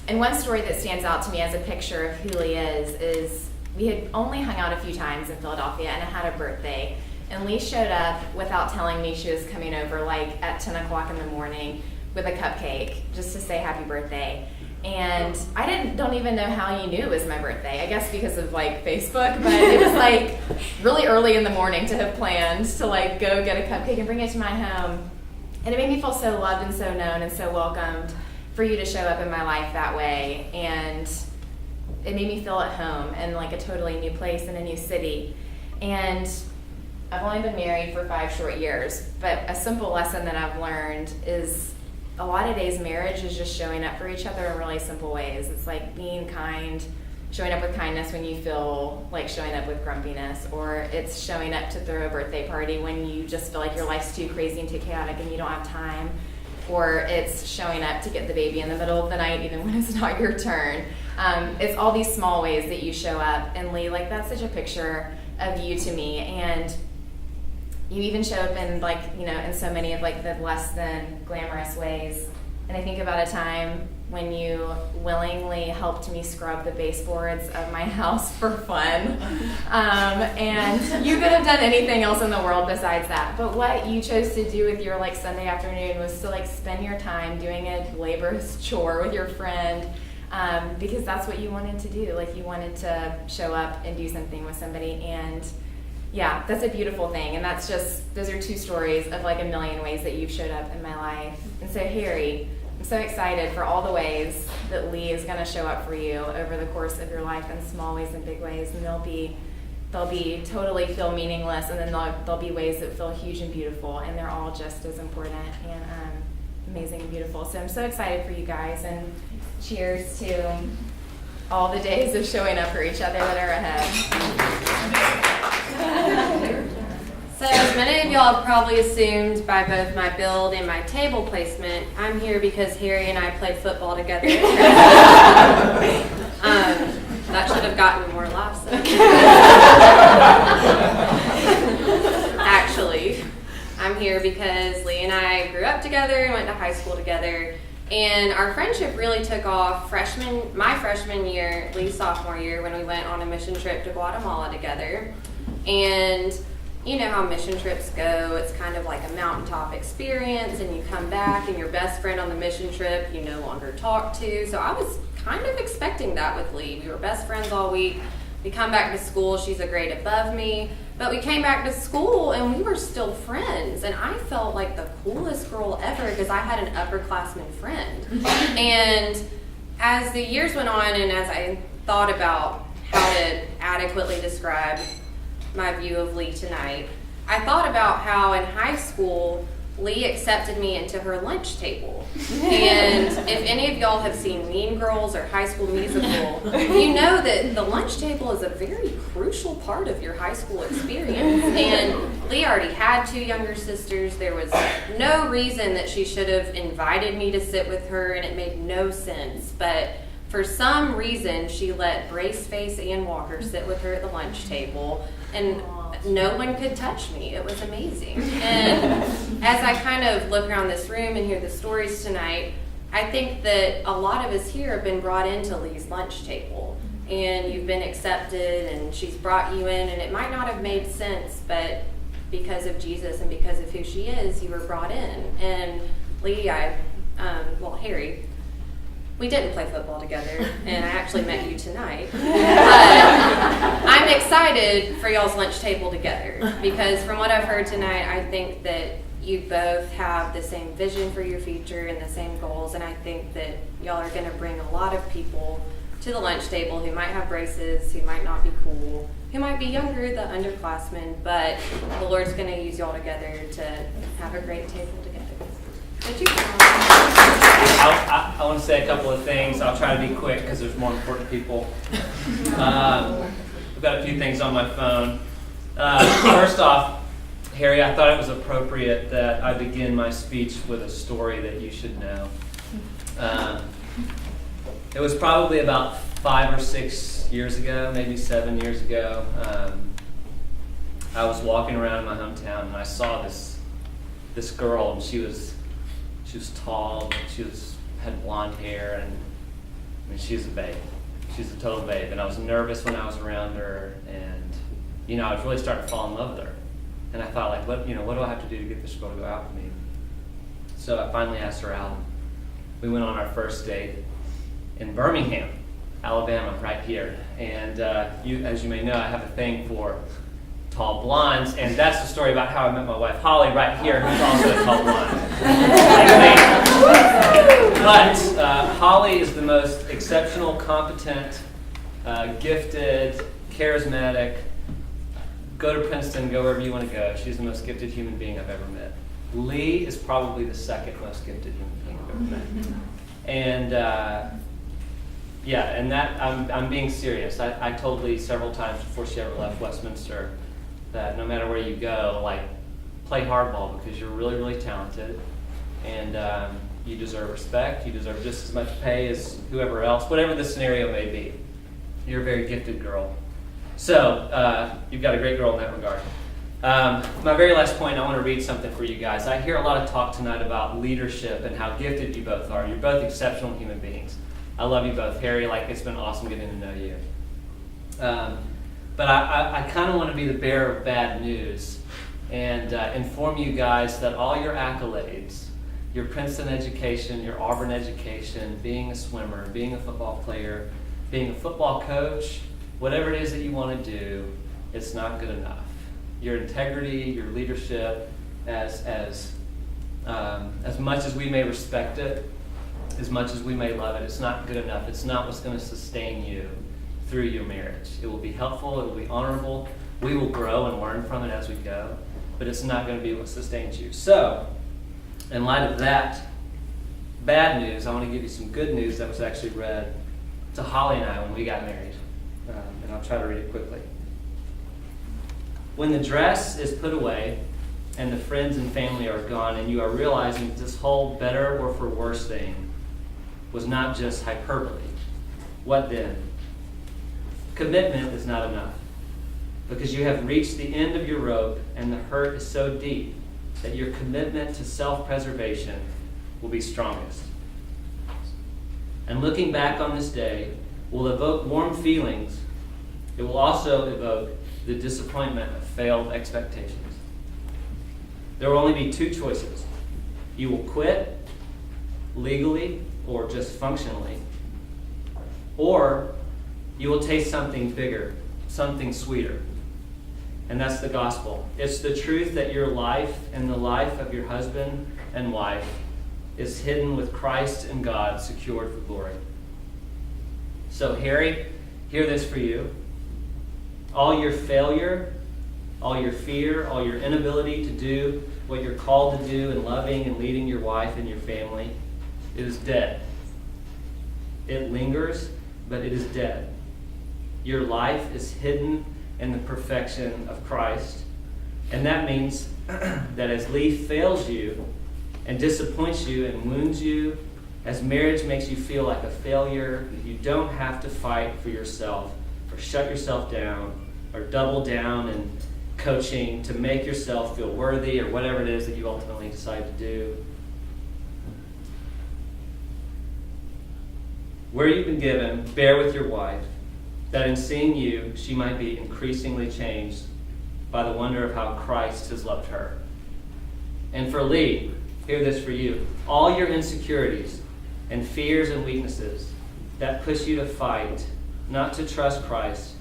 Speaker 21: And one story that stands out to me as a picture of who Leigh is we had only hung out a few times in Philadelphia, and I had a birthday, and Leigh showed up without telling me she was coming over, like at 10 o'clock in the morning with a cupcake just to say happy birthday. And I don't even know how you knew it was my birthday. I guess because of like Facebook, but it was like really early in the morning to have planned to like go get a cupcake and bring it to my home. And it made me feel so loved and so known and so welcomed for you to show up in my life that way. And it made me feel at home in like a totally new place in a new city. And I've only been married for 5 short years, but a simple lesson that I've learned is a lot of days marriage is just showing up for each other in really simple ways. It's like being kind, showing up with kindness when you feel like showing up with grumpiness, or it's showing up to throw a birthday party when you just feel like your life's too crazy and too chaotic and you don't have time, or it's showing up to get the baby in the middle of the night even when it's not your turn. It's all these small ways that you show up, and Leigh, like that's such a picture of you to me. And you even show up in like, you know, in so many of like the less than glamorous ways And I think about a time when you willingly helped me scrub the baseboards of my house for fun. And you could have done anything else in the world besides that. But what you chose to do with your like Sunday afternoon was to like spend your time doing a laborious chore with your friend, because that's what you wanted to do. Like you wanted to show up and do something with somebody. And yeah, that's a beautiful thing. And that's just, those are two stories of like a million ways that you've showed up in my life. And so Harry, I'm so excited for all the ways that Leigh is going to show up for you over the course of your life in small ways and big ways. And they'll be totally feel meaningless, and then there'll be ways that feel huge and beautiful, and they're all just as important and amazing and beautiful. So I'm so excited for you guys, and cheers to all the days of showing up for each other that are ahead.
Speaker 1: So as many of y'all have probably assumed by both my build and my table placement, I'm here because Harry and I played football together. That should have gotten more laughs. Actually, I'm here because Leigh and I grew up together and went to high school together. And our friendship really took off my freshman year, Leigh's sophomore year, when we went on a mission trip to Guatemala together. And you know how mission trips go. It's kind of like a mountaintop experience, and you come back and your best friend on the mission trip you no longer talk to. So I was kind of expecting that with Leigh. We were best friends all week. We come back to school, she's a grade above me. But we came back to school and we were still friends. And I felt like the coolest girl ever because I had an upperclassman friend. And as the years went on and as I thought about how to adequately describe my view of Leigh tonight, I thought about how in high school Leigh accepted me into her lunch table. And if any of y'all have seen Mean Girls or High School Musical, you know that the lunch table is a very crucial part of your high school experience. And Leigh already had 2 younger sisters. There was no reason that she should have invited me to sit with her, and it made no sense. But for some reason, she let Braceface Ann Walker sit with her at the lunch table, and no one could touch me. It was amazing. And as I kind of look around this room and hear the stories tonight, I think that a lot of us here have been brought into Leigh's lunch table, and you've been accepted, and she's brought you in, and it might not have made sense, but because of Jesus and because of who she is, you were brought in. And Leigh, Harry, we didn't play football together, and I actually met you tonight. But I'm excited for y'all's lunch table together, because from what I've heard tonight, I think that you both have the same vision for your future and the same goals, and I think that y'all are going to bring a lot of people to the lunch table who might have braces, who might not be cool, who might be younger, the underclassmen, but the Lord's going to use y'all together to have a great table together.
Speaker 22: I want to say a couple of things. I'll try to be quick because there's more important people. I've got a few things on my phone. First off, Harry, I thought it was appropriate that I begin my speech with a story that you should know. It was probably about 5 or 6 years ago, maybe 7 years ago. I was walking around in my hometown and I saw this girl, and she was tall, she had blonde hair, and I mean, she was a babe. She's a total babe, and I was nervous when I was around her, and I was really starting to fall in love with her. And I thought, like, what do I have to do to get this girl to go out with me? So I finally asked her out. We went on our first date in Birmingham, Alabama, right here. And as you may know, I have a thing for tall blondes, and that's the story about how I met my wife Holly right here, who's also a tall blonde. But Holly is the most exceptional, competent, gifted, charismatic. Go to Princeton, go wherever you want to go. She's the most gifted human being I've ever met. Leigh is probably the second most gifted human being I've ever met. And and that I'm being serious. I told Leigh several times before she ever left Westminster that no matter where you go, like, play hardball, because you're really, really talented, and you deserve respect. You deserve just as much pay as whoever else, whatever the scenario may be. You're a very gifted girl. So you've got a great girl in that regard. My very last point, I want to read something for you guys. I hear a lot of talk tonight about leadership and how gifted you both are. You're both exceptional human beings. I love you both. Harry, it's been awesome getting to know you. But I kind of want to be the bearer of bad news and inform you guys that all your accolades, your Princeton education, your Auburn education, being a swimmer, being a football player, being a football coach, whatever it is that you want to do, it's not good enough. Your integrity, your leadership, as much as we may respect it, as much as we may love it, it's not good enough. It's not what's going to sustain you through your marriage. It will be helpful, it will be honorable, we will grow and learn from it as we go, but it's not going to be what sustains you. So, in light of that bad news, I want to give you some good news that was actually read to Holly and I when we got married. And I'll try to read it quickly. When the dress is put away and the friends and family are gone and you are realizing that this whole better or for worse thing was not just hyperbole, what then? Commitment is not enough because you have reached the end of your rope and the hurt is so deep that your commitment to self-preservation will be strongest. And looking back on this day will evoke warm feelings. It will also evoke the disappointment of failed expectations. There will only be two choices. You will quit legally or just functionally, or you will taste something bigger, something sweeter. And that's the gospel. It's the truth that your life and the life of your husband and wife is hidden with Christ and God, secured for glory. So Harry, hear this for you. All your failure, all your fear, all your inability to do what you're called to do in loving and leading your wife and your family, it is dead. It lingers, but it is dead. Your life is hidden in the perfection of Christ. And that means that as Leigh fails you and disappoints you and wounds you, as marriage makes you feel like a failure, you don't have to fight for yourself or shut yourself down or double down in coaching to make yourself feel worthy or whatever it is that you ultimately decide to do. Where you've been given, bear with your wife, that in seeing you, she might be increasingly changed by the wonder of how Christ has loved her. And for Leigh, hear this for you. All your insecurities and fears and weaknesses that push you to fight, not to trust Christ,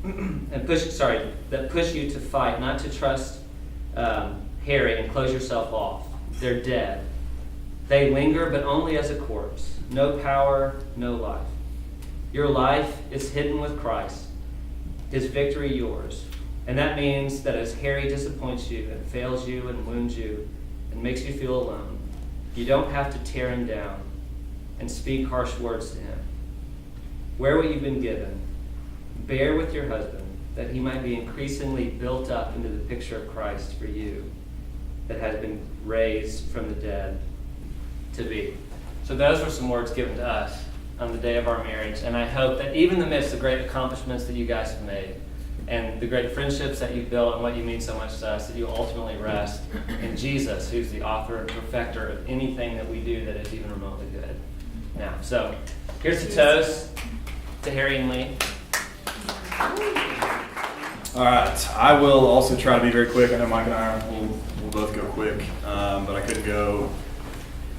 Speaker 22: that push you to fight, not to trust Harry and close yourself off. They're dead. They linger, but only as a corpse. No power, no life. Your life is hidden with Christ. His victory yours. And that means that as Harry disappoints you and fails you and wounds you and makes you feel alone, you don't have to tear him down and speak harsh words to him. Wear what you've been given. Bear with your husband, that he might be increasingly built up into the picture of Christ for you that has been raised from the dead to be. So those were some words given to us on the day of our marriage, and I hope that even in the midst of great accomplishments that you guys have made and the great friendships that you've built and what you mean so much to us, that you ultimately rest in Jesus, who's the author and perfecter of anything that we do that is even remotely good. Now, so here's the toast to Harry and Leigh.
Speaker 11: All right, I will also try to be very quick. I know Mike and I will both go quick, but I couldn't go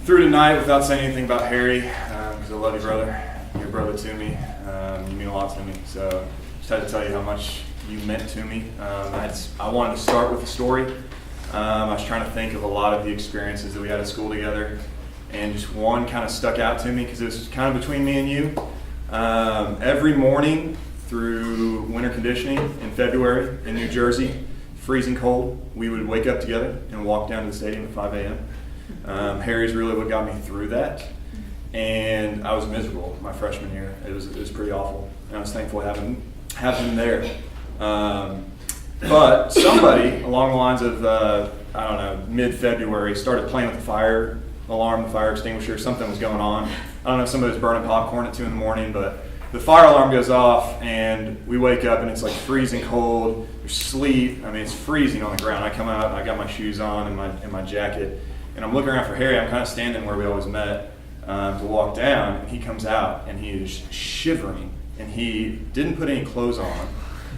Speaker 11: through tonight without saying anything about Harry, because I love you, brother. You're a brother to me. You mean a lot to me. So just had to tell you how much you meant to me. I wanted to start with a story. I was trying to think of a lot of the experiences that we had at school together, and just one kind of stuck out to me because it was kind of between me and you. Every morning through winter conditioning in February in New Jersey, freezing cold, we would wake up together and walk down to the stadium at 5 a.m. Harry's really what got me through that, and I was miserable my freshman year. It was pretty awful, and I was thankful to have him there. But somebody along the lines of mid-February started playing with the fire alarm, the fire extinguisher. Something was going on. I don't know if somebody was burning popcorn at 2 a.m, but
Speaker 9: the fire alarm goes off, and we wake up, and it's like freezing cold. There's sleet. I mean, it's freezing on the ground. I come out, and I got my shoes on and my jacket, and I'm looking around for Harry. I'm kind of standing where we always met to walk down, and he comes out, and he is shivering, and he didn't put any clothes on,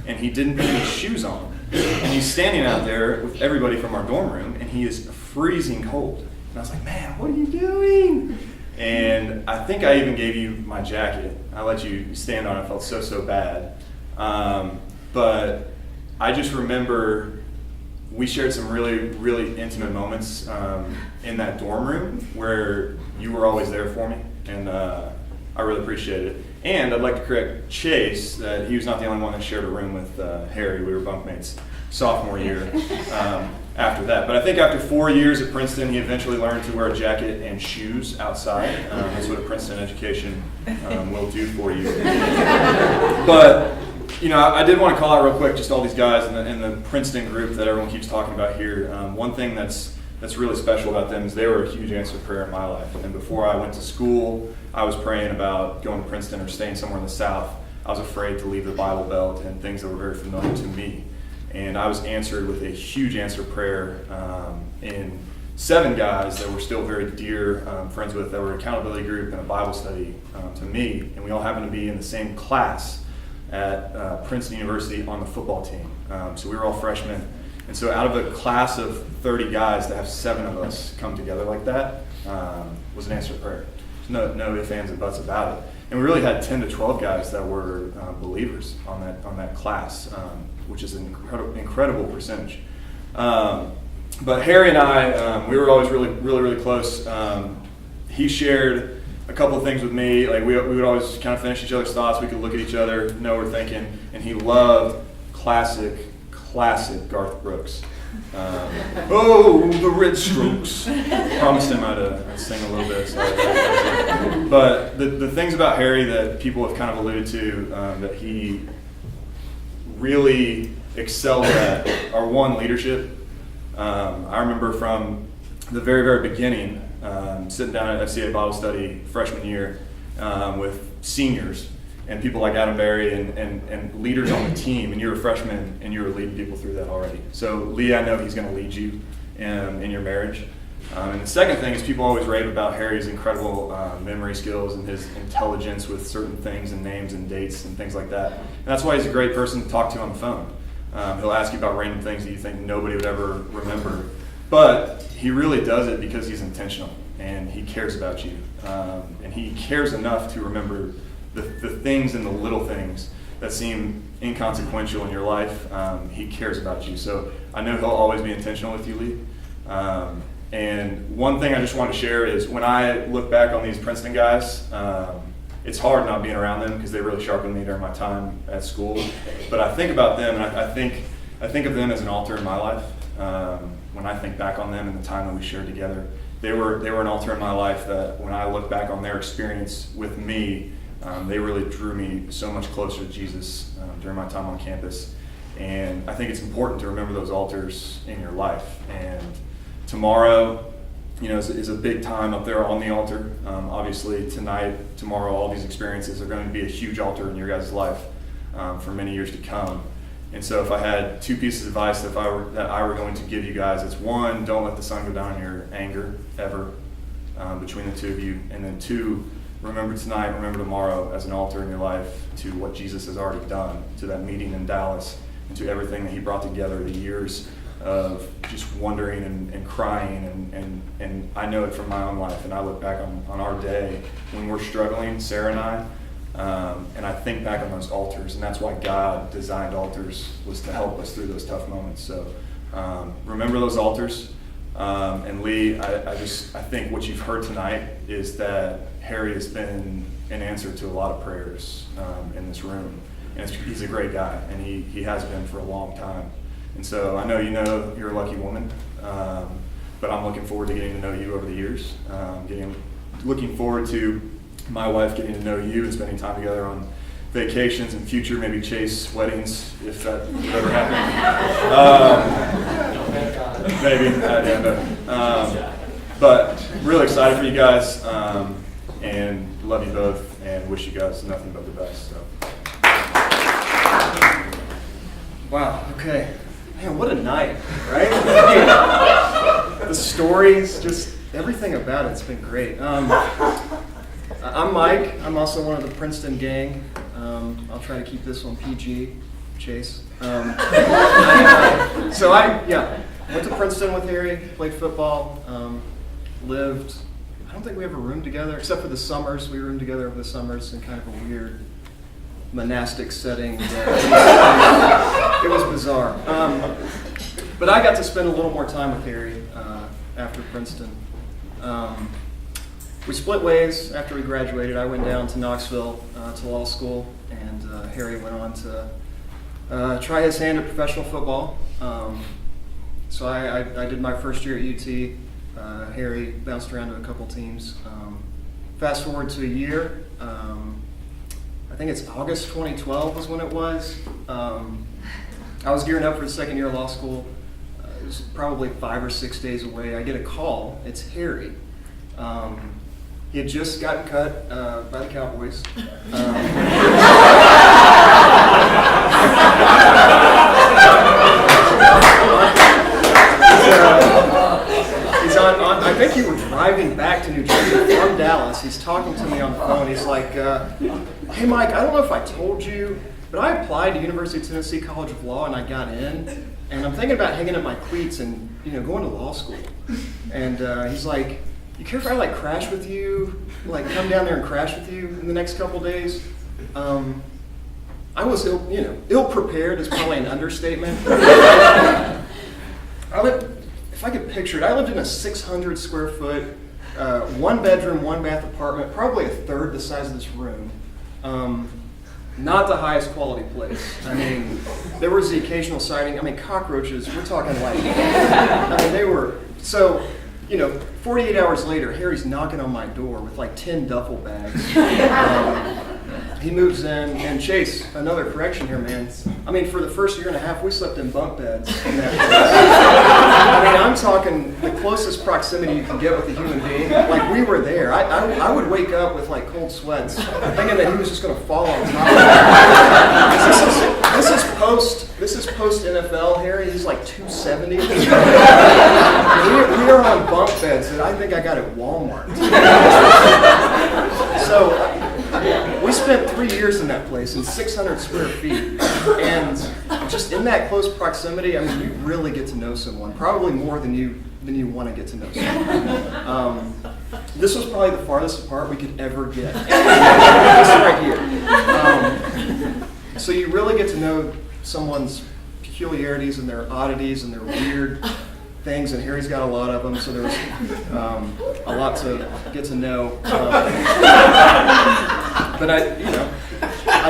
Speaker 9: and he didn't put any shoes on, and he's standing out there with everybody from our dorm room, and he is freezing cold. And I was like, man, what are you doing? And I think I even gave you my jacket. I let you stand on it. I felt so bad. But I just remember we shared some really intimate moments in that dorm room where you were always there for me, and I really appreciate it. And I'd like to correct Chase that he was not the only one that shared a room with Harry. We were bunkmates sophomore year after that. But I think after 4 years at Princeton, he eventually learned to wear a jacket and shoes outside. That's what a Princeton education will do for you. But I did want to call out real quick just all these guys in the Princeton group that everyone keeps talking about here. One thing that's really special about them is they were a huge answer to prayer in my life. And before I went to school, I was praying about going to Princeton or staying somewhere in the South. I was afraid to leave the Bible Belt and things that were very familiar to me. And I was answered with a huge answer prayer in 7 guys that were still very dear friends with, that were an accountability group and a Bible study to me. And we all happened to be in the same class at Princeton University on the football team. So we were all freshmen. And so out of a class of 30 guys, to have 7 of us come together like that was an answered prayer. There's no ifs, ands, and buts about it. And we really had 10 to 12 guys that were believers on that class, which is an incredible percentage. But Harry and I, we were always really close. He shared a couple of things with me. Like we would always kind of finish each other's thoughts. We could look at each other, know what we're thinking. And he loved classic Garth Brooks. The Red Strokes. Promised him I'd sing a little bit. So but the things about Harry that people have kind of alluded to that he really excelled at are, one, leadership. I remember from the very beginning sitting down at FCA Bible study freshman year with seniors and people like Adam Berry and leaders on the team, and you're a freshman and you were leading people through that already. So Leigh, I know he's going to lead you in your marriage. And the second thing is people always rave about Harry's incredible memory skills and his intelligence with certain things and names and dates and things like that. And that's why he's a great person to talk to on the phone. He'll ask you about random things that you think nobody would ever remember. But he really does it because he's intentional and he cares about you. And he cares enough to remember the things and the little things that seem inconsequential in your life. He cares about you. So I know he'll always be intentional with you, Leigh. And one thing I just want to share is when I look back on these Princeton guys, it's hard not being around them because they really sharpened me during my time at school. But I think about them, and I think of them as an altar in my life. When I think back on them and the time that we shared together, they were an altar in my life that when I look back on their experience with me, they really drew me so much closer to Jesus during my time on campus. And I think it's important to remember those altars in your life. And tomorrow, is a big time up there on the altar. Obviously, tonight, tomorrow, all these experiences are going to be a huge altar in your guys' life for many years to come. And so if I had 2 pieces of advice that I were going to give you guys, it's 1, don't let the sun go down in your anger, ever, between the 2 of you. And then 2, remember tonight, remember tomorrow as an altar in your life to what Jesus has already done, to that meeting in Dallas, and to everything that he brought together, the years of just wondering and crying, and I know it from my own life, and I look back on our day when we're struggling, Sarah and I, and I think back on those altars, and that's why God designed altars, was to help us through those tough moments. So remember those altars, and Leigh, I think what you've heard tonight is that Harry has been an answer to a lot of prayers in this room, and he's a great guy, and he has been for a long time. And so I know you're a lucky woman, but I'm looking forward to getting to know you over the years. Looking forward to my wife getting to know you and spending time together on vacations and future, maybe Chase weddings, if that would ever happen. Maybe. But really excited for you guys, and love you both.
Speaker 2: and wish you guys nothing but the best. So.
Speaker 6: Wow, okay. Man, what a night, right? The stories, just everything about it's been great. I'm Mike. I'm also one of the Princeton gang. I'll try to keep this one PG, Chase. So I went to Princeton with Harry, played football, lived, I don't think we ever roomed together, except for the summers. We roomed together over the summers in kind of a weird monastic setting. It was bizarre. But I got to spend a little more time with Harry after Princeton. We split ways after we graduated. I went down to Knoxville to law school, and Harry went on to try his hand at professional football. So I did my first year at UT. Harry bounced around to a couple teams. Fast forward to a year. I think it's August 2012 was when it was. I was gearing up for the second year of law school. It was probably 5 or 6 days away. I get a call. It's Harry. He had just gotten cut by the Cowboys. He's on, I think he was driving back to New Jersey from Dallas. He's talking to me on the phone. He's like, hey, Mike, I don't know if I told you, but I applied to University of Tennessee College of Law and I got in. And I'm thinking about hanging up my cleats and going to law school. And he's like, you care if I crash with you, come down there and crash with you in the next couple days? I was ill prepared is probably an understatement. If I could picture it, I lived in a 600 square foot, 1 bedroom, 1 bath apartment, probably a third the size of this room. Not the highest quality place. I mean, there was the occasional sighting. I mean, cockroaches, we're talking they were, so, 48 hours later, Harry's knocking on my door with 10 duffel bags. He moves in, and Chase, another correction here, man. I mean, for the first year and a half, we slept in bunk beds in that place. I mean, I'm talking the closest proximity you can get with a human being. We were there. I would wake up with cold sweats, thinking that he was just going to fall on top of me. This is post NFL, Harry. He's 270. We are on bunk beds that I think I got at Walmart. So we spent 3 years in that place in 600 square feet. And just in that close proximity, I mean, you really get to know someone, probably more than you want to get to know someone. This was probably the farthest apart we could ever get. This right here. So you really get to know someone's peculiarities and their oddities and their weird things, and Harry's got a lot of them, so there was a lot to get to know. But I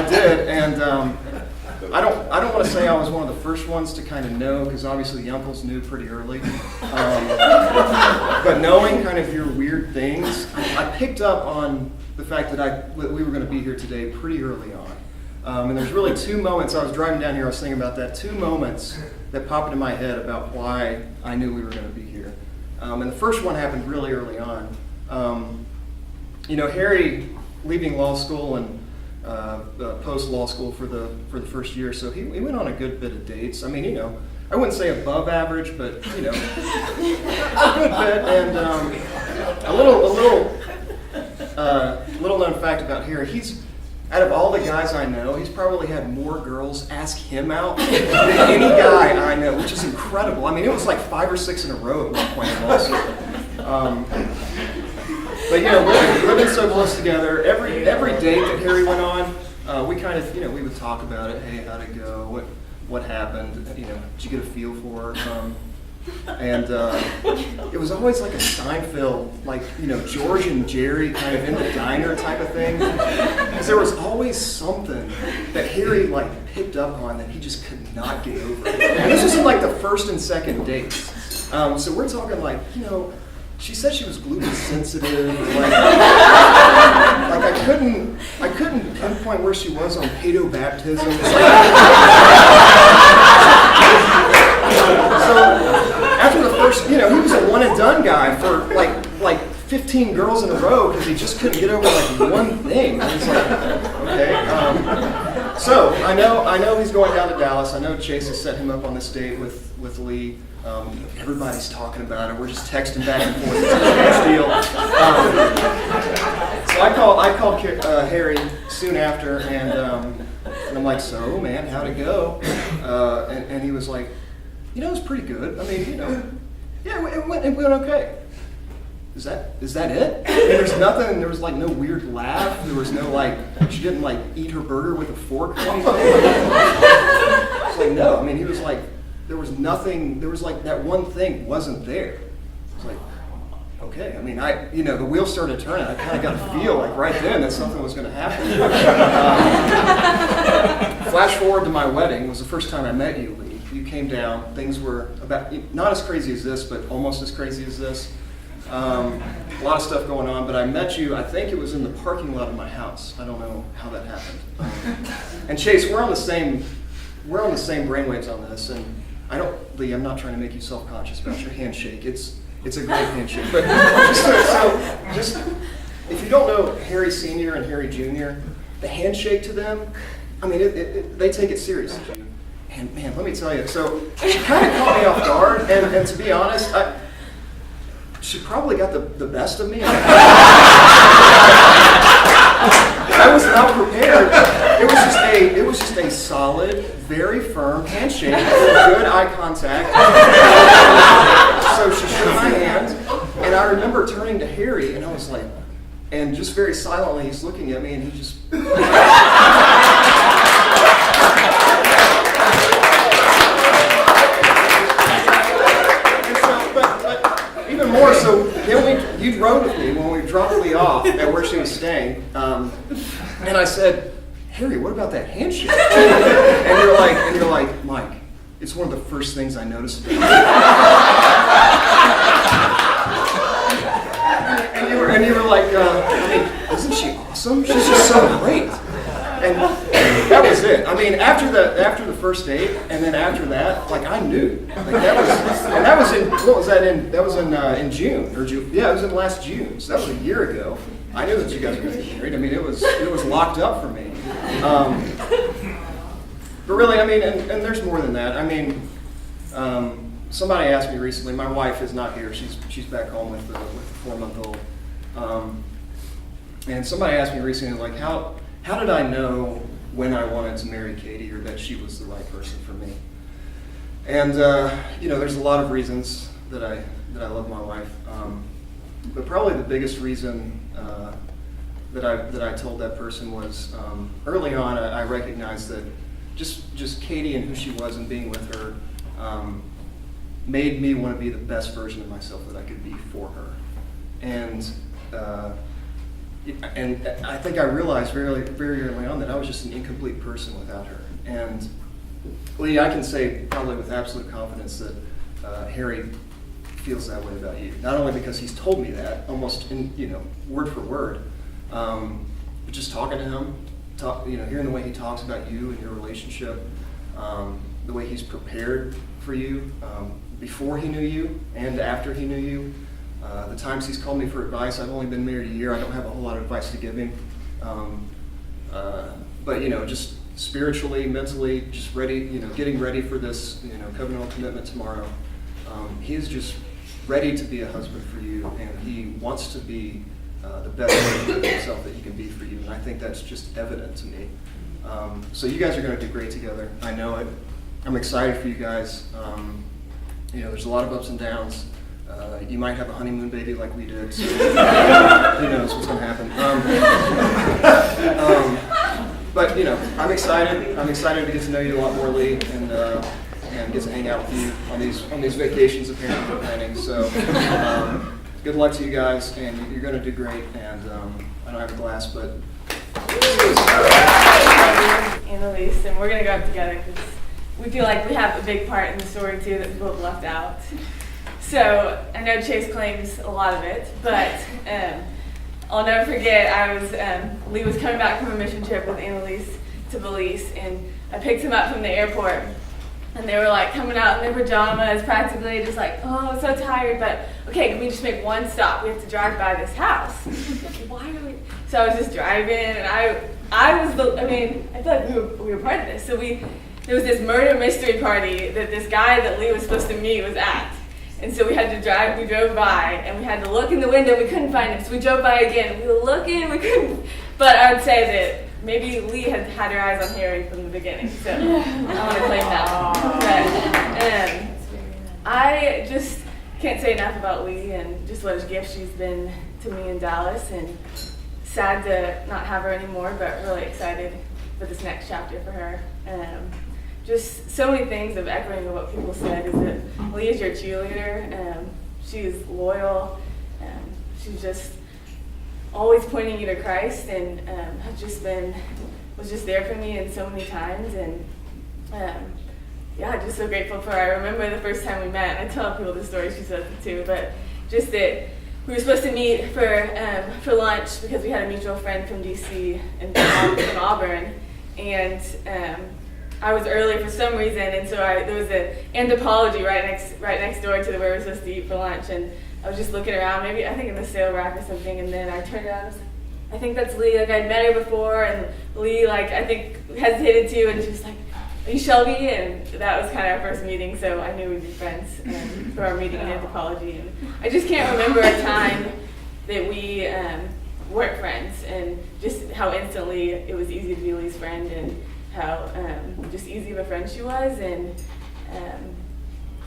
Speaker 6: did, and I don't want to say I was one of the first ones to kind of know, because obviously the uncles knew pretty early. But knowing kind of your weird things, I picked up on the fact that we were going to be here today pretty early on. And there's really 2 moments, I was driving down here, I was thinking about that, 2 moments that popped into my head about why I knew we were going to be here. And the first one happened really early on. Harry leaving law school and post law school for the first year, so he went on a good bit of dates. I mean, I wouldn't say above average, but a good bit. And a little known fact about Harry, out of all the guys I know, he's probably had more girls ask him out than any guy I know, which is incredible. I mean, it was 5 or 6 in a row at one point in law school. But living so close together, every date that Harry went on, we kind of, we would talk about it. Hey, how'd it go? What happened? Did you get a feel for her? And it was always like a Seinfeld, George and Jerry kind of in the diner type of thing. Because there was always something that Harry picked up on that he just could not get over. And this was in the first and second dates. So we're talking she said she was gluten sensitive. I couldn't pinpoint where she was on pedo baptism. So after the first, he was a one and done guy for 15 girls in a row because he just couldn't get over one thing. And he's like, know he's going down to Dallas. I know Chase has set him up on this date with Leigh. Everybody's talking about it. We're just texting back and forth. It's a huge deal. So I called Harry soon after, and I'm like, so man, how'd it go? And he was like, it was pretty good. I mean, yeah, it went okay. Is that it? And there's nothing. There was like no weird laugh. There was no like she didn't like eat her burger with a fork or anything. It's like no. I mean, he was like there was nothing. There was like that one thing wasn't there. It's like okay. I mean, the wheels started turning. I kind of got a feel like right then that something was going to happen. Flash forward to my wedding. It was the first time I met you, Leigh. You came down. Things were about not as crazy as this, but almost as crazy as this. A lot of stuff going on, but I met you, I think it was in the parking lot of my house. I don't know how that happened. And Chase, we're on the same brainwaves on this, and Leigh, I'm not trying to make you self-conscious about your handshake. It's a great handshake. But just if you don't know Harry Sr. and Harry Jr., the handshake to them, I mean, they take it seriously. And man, let me tell you, so she kind of caught me off guard, and to be honest, she probably got the best of me. I was not prepared. It was just a solid, very firm handshake with good eye contact. So she shook my hand, and I remember turning to Harry, and I was like, and just very silently, he's looking at me, and he just. More so, then you rode with me when we dropped Leigh off at where she was staying, and I said, "Harry, what about that handshake?" And you're like, "Mike, it's one of the first things I noticed." And you were like, "I mean, isn't she awesome? She's just so great." And that was it. I mean, after the first date, and then after that, like I knew, like that was in what was that in? That was in June or June? Yeah, it was in last June. So that was a year ago. I knew that you guys were going to get married. I mean, it was locked up for me. But really, I mean, and there's more than that. I mean, somebody asked me recently. My wife is not here. She's back home with the 4-month-old. And somebody asked me recently, like, how did I know when I wanted to marry Katie or that she was the right person for me? And there's a lot of reasons that I love my wife, but probably the biggest reason that I told that person was early on. I recognized that just Katie and who she was and being with her made me want to be the best version of myself that I could be for her, and I think I realized very, very early on that I was just an incomplete person without her. And Leigh, I can say probably with absolute confidence that Harry feels that way about you. Not only because he's told me that, almost in word for word, but just talking to him, hearing the way he talks about you and your relationship, the way he's prepared for you before he knew you and after he knew you. The times he's called me for advice, I've only been married a year. I don't have a whole lot of advice to give him. But just spiritually, mentally, just ready, getting ready for this, covenantal commitment tomorrow. He is just ready to be a husband for you, and he wants to be the best version of himself that he can be for you. And I think that's just evident to me. So you guys are going to do great together. I know it. I'm excited for you guys. There's a lot of ups and downs. You might have a honeymoon baby like we did, so who knows what's going to happen. But I'm excited. I'm excited to get to know you a lot more, Leigh, and get to hang out with you on these vacations apparently we're planning. So good luck to you guys, and you're going to do great. And I don't have a glass, but
Speaker 14: Annalise, and we're going to go up together because we feel like we have a big part in the story too that people have left out. So I know Chase claims a lot of it, but I'll never forget. Leigh was coming back from a mission trip with Annalise to Belize, and I picked him up from the airport, And they were like coming out in their pajamas, practically just like, oh, so tired, but okay, can we just make one stop? We have to drive by this house. Why are we? So I was just driving, and I feel like we were part of this. So there was this murder mystery party that this guy that Leigh was supposed to meet was at. And so we drove by, and we had to look in the window, we couldn't find him, so we drove by again. We were looking, we couldn't, but I would say that maybe Leigh had her eyes on Harry from the beginning, so I want to claim that. I just can't say enough about Leigh and just what a gift she's been to me in Dallas, and sad to not have her anymore, but really excited for this next chapter for her. Just so many things of echoing what people said is that Leigh is your cheerleader. She's loyal. She's just always pointing you to Christ, and was just there for me in so many times. And just so grateful for her. I remember the first time we met, and I tell people the story, she says it too, but just that we were supposed to meet for lunch because we had a mutual friend from DC and from Auburn, and I was early for some reason, and so there was an anthropology right next door to where we were supposed to eat for lunch, and I was just looking around, maybe I think in the sale rack or something, and then I turned around and was like, I think that's Leigh. Like I'd met her before, and Leigh I think hesitated too, and she was like, "Are you Shelby?" And that was kind of our first meeting, so I knew we'd be friends for our meeting in anthropology. And I just can't remember a time that we weren't friends, and just how instantly it was easy to be Leigh's friend, and how just easy of a friend she was. And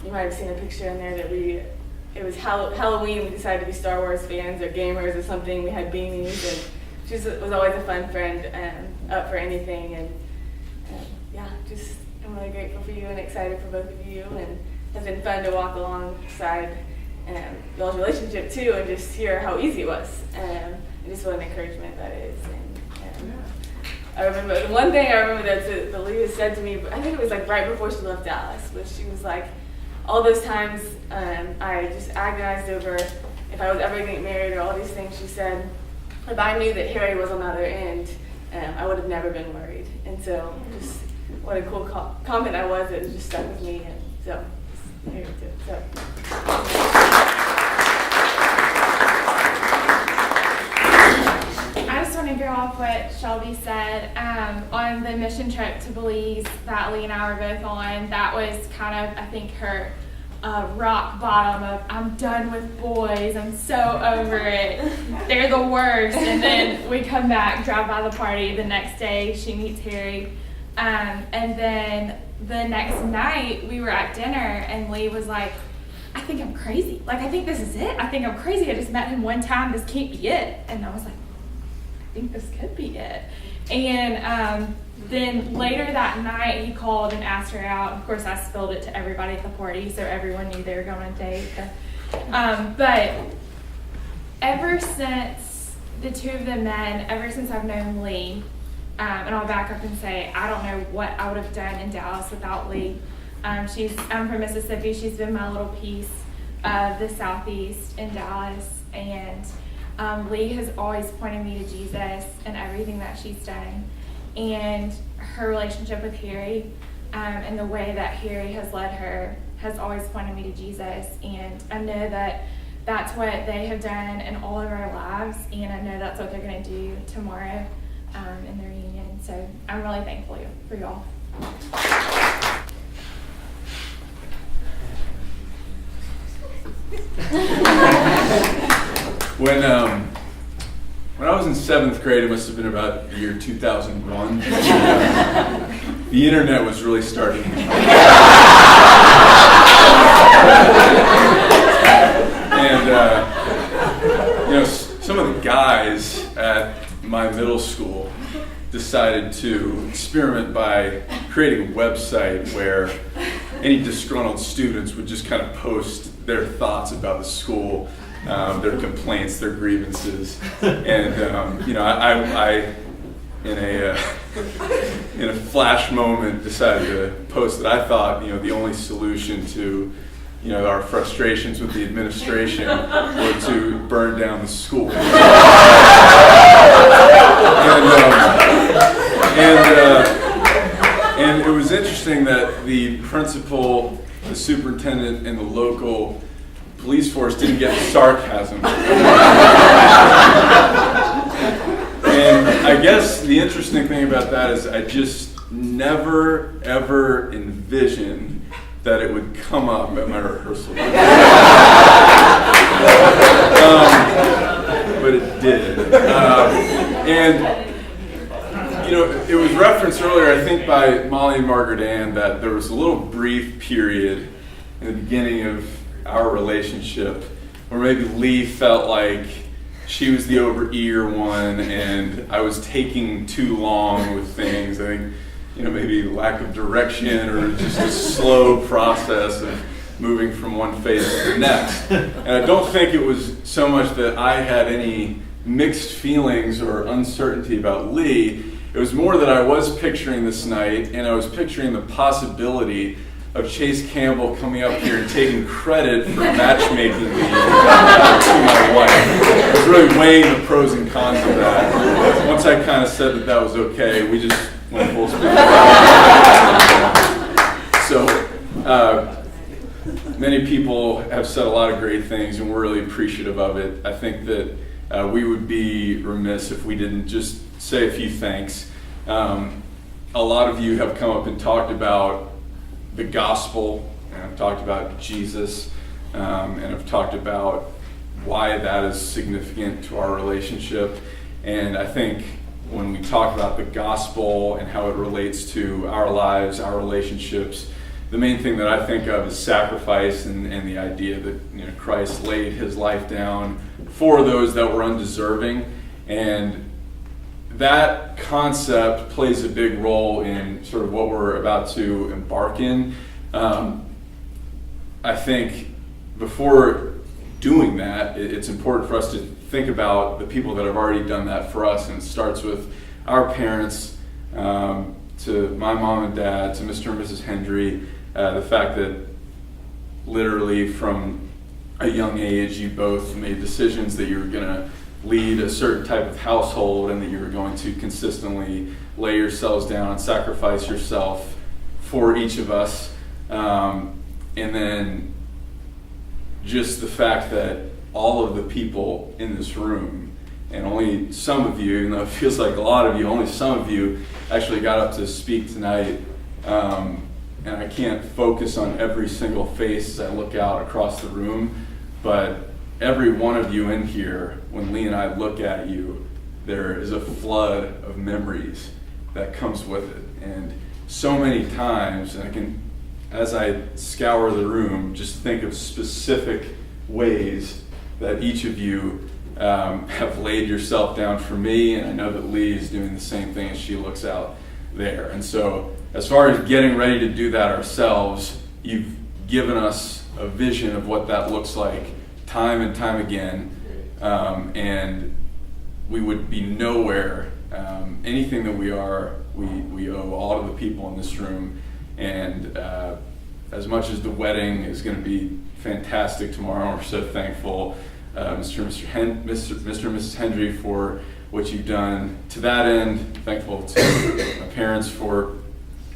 Speaker 14: you might have seen a picture in there that it was Halloween, we decided to be Star Wars fans or gamers or something. We had beanies, and she was always a fun friend, up for anything. And I'm really grateful for you and excited for both of you, and it's been fun to walk alongside y'all's relationship too, and just hear how easy it was, and just what an encouragement that is. I remember one thing that Leigh said to me, I think it was like right before she left Dallas, was she was like, all those times I just agonized over if I was ever getting married or all these things. She said, if I knew that Harry was on the other end, I would have never been worried. And so just what a cool comment that was. It just stuck with me. And so here it is. So.
Speaker 17: I just want to go off what Shelby said. On the mission trip to Belize that Leigh and I were both on, that was kind of, I think, her rock bottom of, I'm done with boys, I'm so over it, they're the worst. And then we come back, drive by the party. The next day she meets Harry, and then the next night we were at dinner, and Leigh was like, I think I'm crazy, like I think this is it, I think I'm crazy, I just met him one time, this can't be it. And I was like, I think this could be it. And then later that night he called and asked her out. Of course I spilled it to everybody at the party, so everyone knew they were going on a date. But ever since the two of them met, ever since I've known Leigh, and I'll back up and say I don't know what I would have done in Dallas without Leigh. I'm from Mississippi. She's been my little piece of the Southeast in Dallas, and Leigh has always pointed me to Jesus and everything that she's done, and her relationship with Harry, and the way that Harry has led her has always pointed me to Jesus. And I know that that's what they have done in all of our lives, and I know that's what they're going to do tomorrow in the reunion. So I'm really thankful for y'all.
Speaker 2: When I was in 7th grade, it must have been about the year 2001. The internet was really starting. And some of the guys at my middle school decided to experiment by creating a website where any disgruntled students would just kind of post their thoughts about the school, their complaints, their grievances, and I in a flash moment decided to post that I thought the only solution to our frustrations with the administration were to burn down the school. And it was interesting that the principal, the superintendent, and the local police force didn't get the sarcasm. And I guess the interesting thing about that is I just never, ever envisioned that it would come up at my rehearsal. But it did. And, you know, it was referenced earlier, I think, by Molly and Margaret Ann, that there was a little brief period in the beginning of our relationship where maybe Leigh felt like she was the over-eager one and I was taking too long with things. I think, you know, maybe lack of direction or just a slow process of moving from one phase to the next. And I don't think it was so much that I had any mixed feelings or uncertainty about Leigh. It was more that I was picturing this night, and I was picturing the possibility of Chase Campbell coming up here and taking credit for matchmaking me to my wife. I was really weighing the pros and cons of that. Once I kind of said that that was okay, we just went full speed. So, many people have said a lot of great things, and we're really appreciative of it. I think that we would be remiss if we didn't just say a few thanks. A lot of you have come up and talked about the gospel, and I've talked about Jesus, and I've talked about why that is significant to our relationship. And I think when we talk about the gospel and how it relates to our lives, our relationships, the main thing that I think of is sacrifice and the idea that, you know, Christ laid his life down for those that were undeserving. And that concept plays a big role in sort of what we're about to embark in. I think before doing that, it's important for us to think about the people that have already done that for us. And it starts with our parents, to my mom and dad, to Mr. and Mrs. Hendry. The fact that literally from a young age you both made decisions that you were going to lead a certain type of household and that you were going to consistently lay yourselves down and sacrifice yourself for each of us. And then just the fact that all of the people in this room, and only some of you, even though it feels like a lot of you, only some of you actually got up to speak tonight. And I can't focus on every single face as I look out across the room, but every one of you in here, when Leigh and I look at you, there is a flood of memories that comes with it. And so many times, and I can, as I scour the room, just think of specific ways that each of you have laid yourself down for me, and I know that Leigh is doing the same thing as she looks out there. And so, as far as getting ready to do that ourselves, you've given us a vision of what that looks like time and time again, and we would be nowhere. Anything that we are, we owe all of the people in this room. And as much as the wedding is going to be fantastic tomorrow, we're so thankful, Mr. and Mrs. Hendry, for what you've done to that end. Thankful to my parents for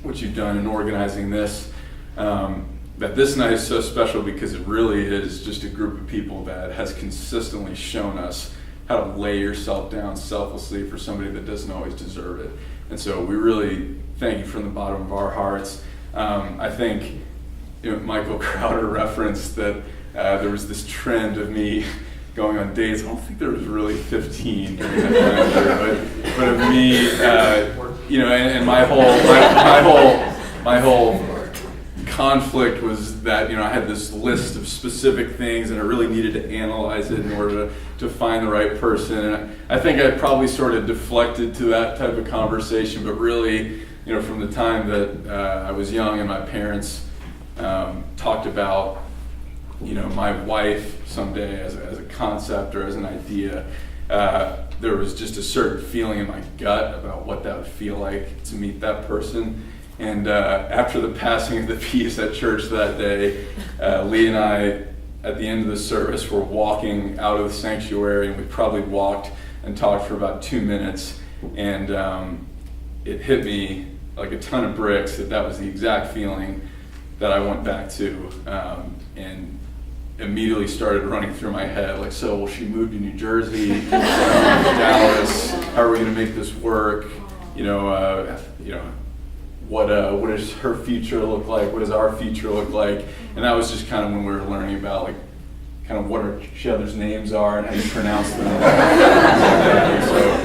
Speaker 2: what you've done in organizing this. That this night is so special because it really is just a group of people that has consistently shown us how to lay yourself down selflessly for somebody that doesn't always deserve it. And so we really thank you from the bottom of our hearts. I think, you know, Michael Crowder referenced that there was this trend of me going on dates. I don't think there was really 15 during that time period, but of me, you know, and my whole conflict was that, you know, I had this list of specific things and I really needed to analyze it in order to find the right person. And I think I probably sort of deflected to that type of conversation, but really, you know, from the time that I was young and my parents talked about, you know, my wife someday as a concept or as an idea, there was just a certain feeling in my gut about what that would feel like to meet that person. And after the passing of the peace at church that day, Leigh and I, at the end of the service, were walking out of the sanctuary, and we probably walked and talked for about 2 minutes, and it hit me like a ton of bricks, that was the exact feeling that I went back to, and immediately started running through my head, like, so will she move to New Jersey, Dallas? How are we going to make this work? What does her future look like? What does our future look like? And that was just kind of when we were learning about like kind of what each other's names are and how you pronounce them. So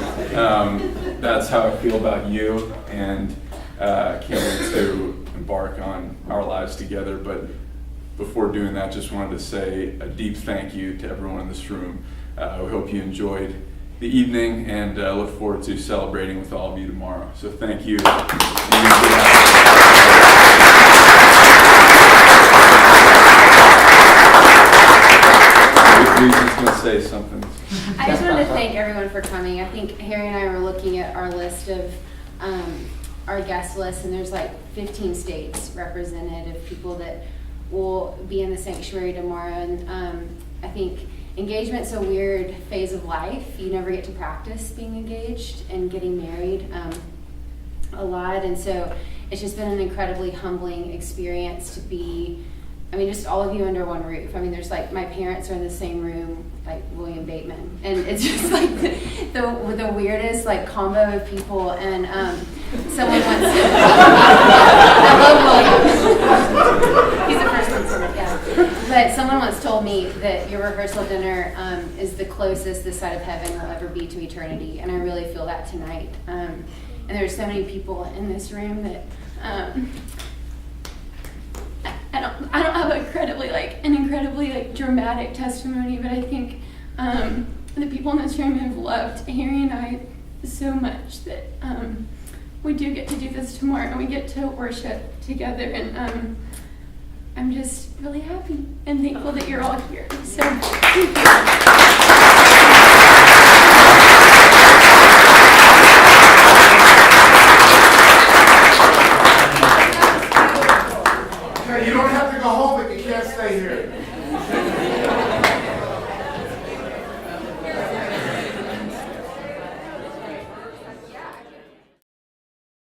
Speaker 2: that's how I feel about you, and can't wait to embark on our lives together. But before doing that, just wanted to say a deep thank you to everyone in this room. We hope you enjoyed the evening, and look forward to celebrating with all of you tomorrow. So thank you. Lee's just going to say something.
Speaker 7: I just wanted to thank everyone for coming. I think Harry and I were looking at our list of our guest list, and there's like 15 states represented of people that will be in the sanctuary tomorrow. And I think engagement's a weird phase of life. You never get to practice being engaged and getting married a lot. And so it's just been an incredibly humbling experience to be, I mean, just all of you under one roof. I mean, there's like, my parents are in the same room, like William Bateman. And it's just like the weirdest like combo of people. And someone once said, I love William. He's the first one to it, yeah. But someone once told me that your rehearsal dinner is the closest this side of heaven will ever be to eternity. And I really feel that tonight. And there's so many people in this room that I don't have an incredibly dramatic testimony, but I think the people in this room have loved Harry and I so much that we do get to do this tomorrow, and we get to worship together, and I'm just really happy and thankful that you're all here. So thank you.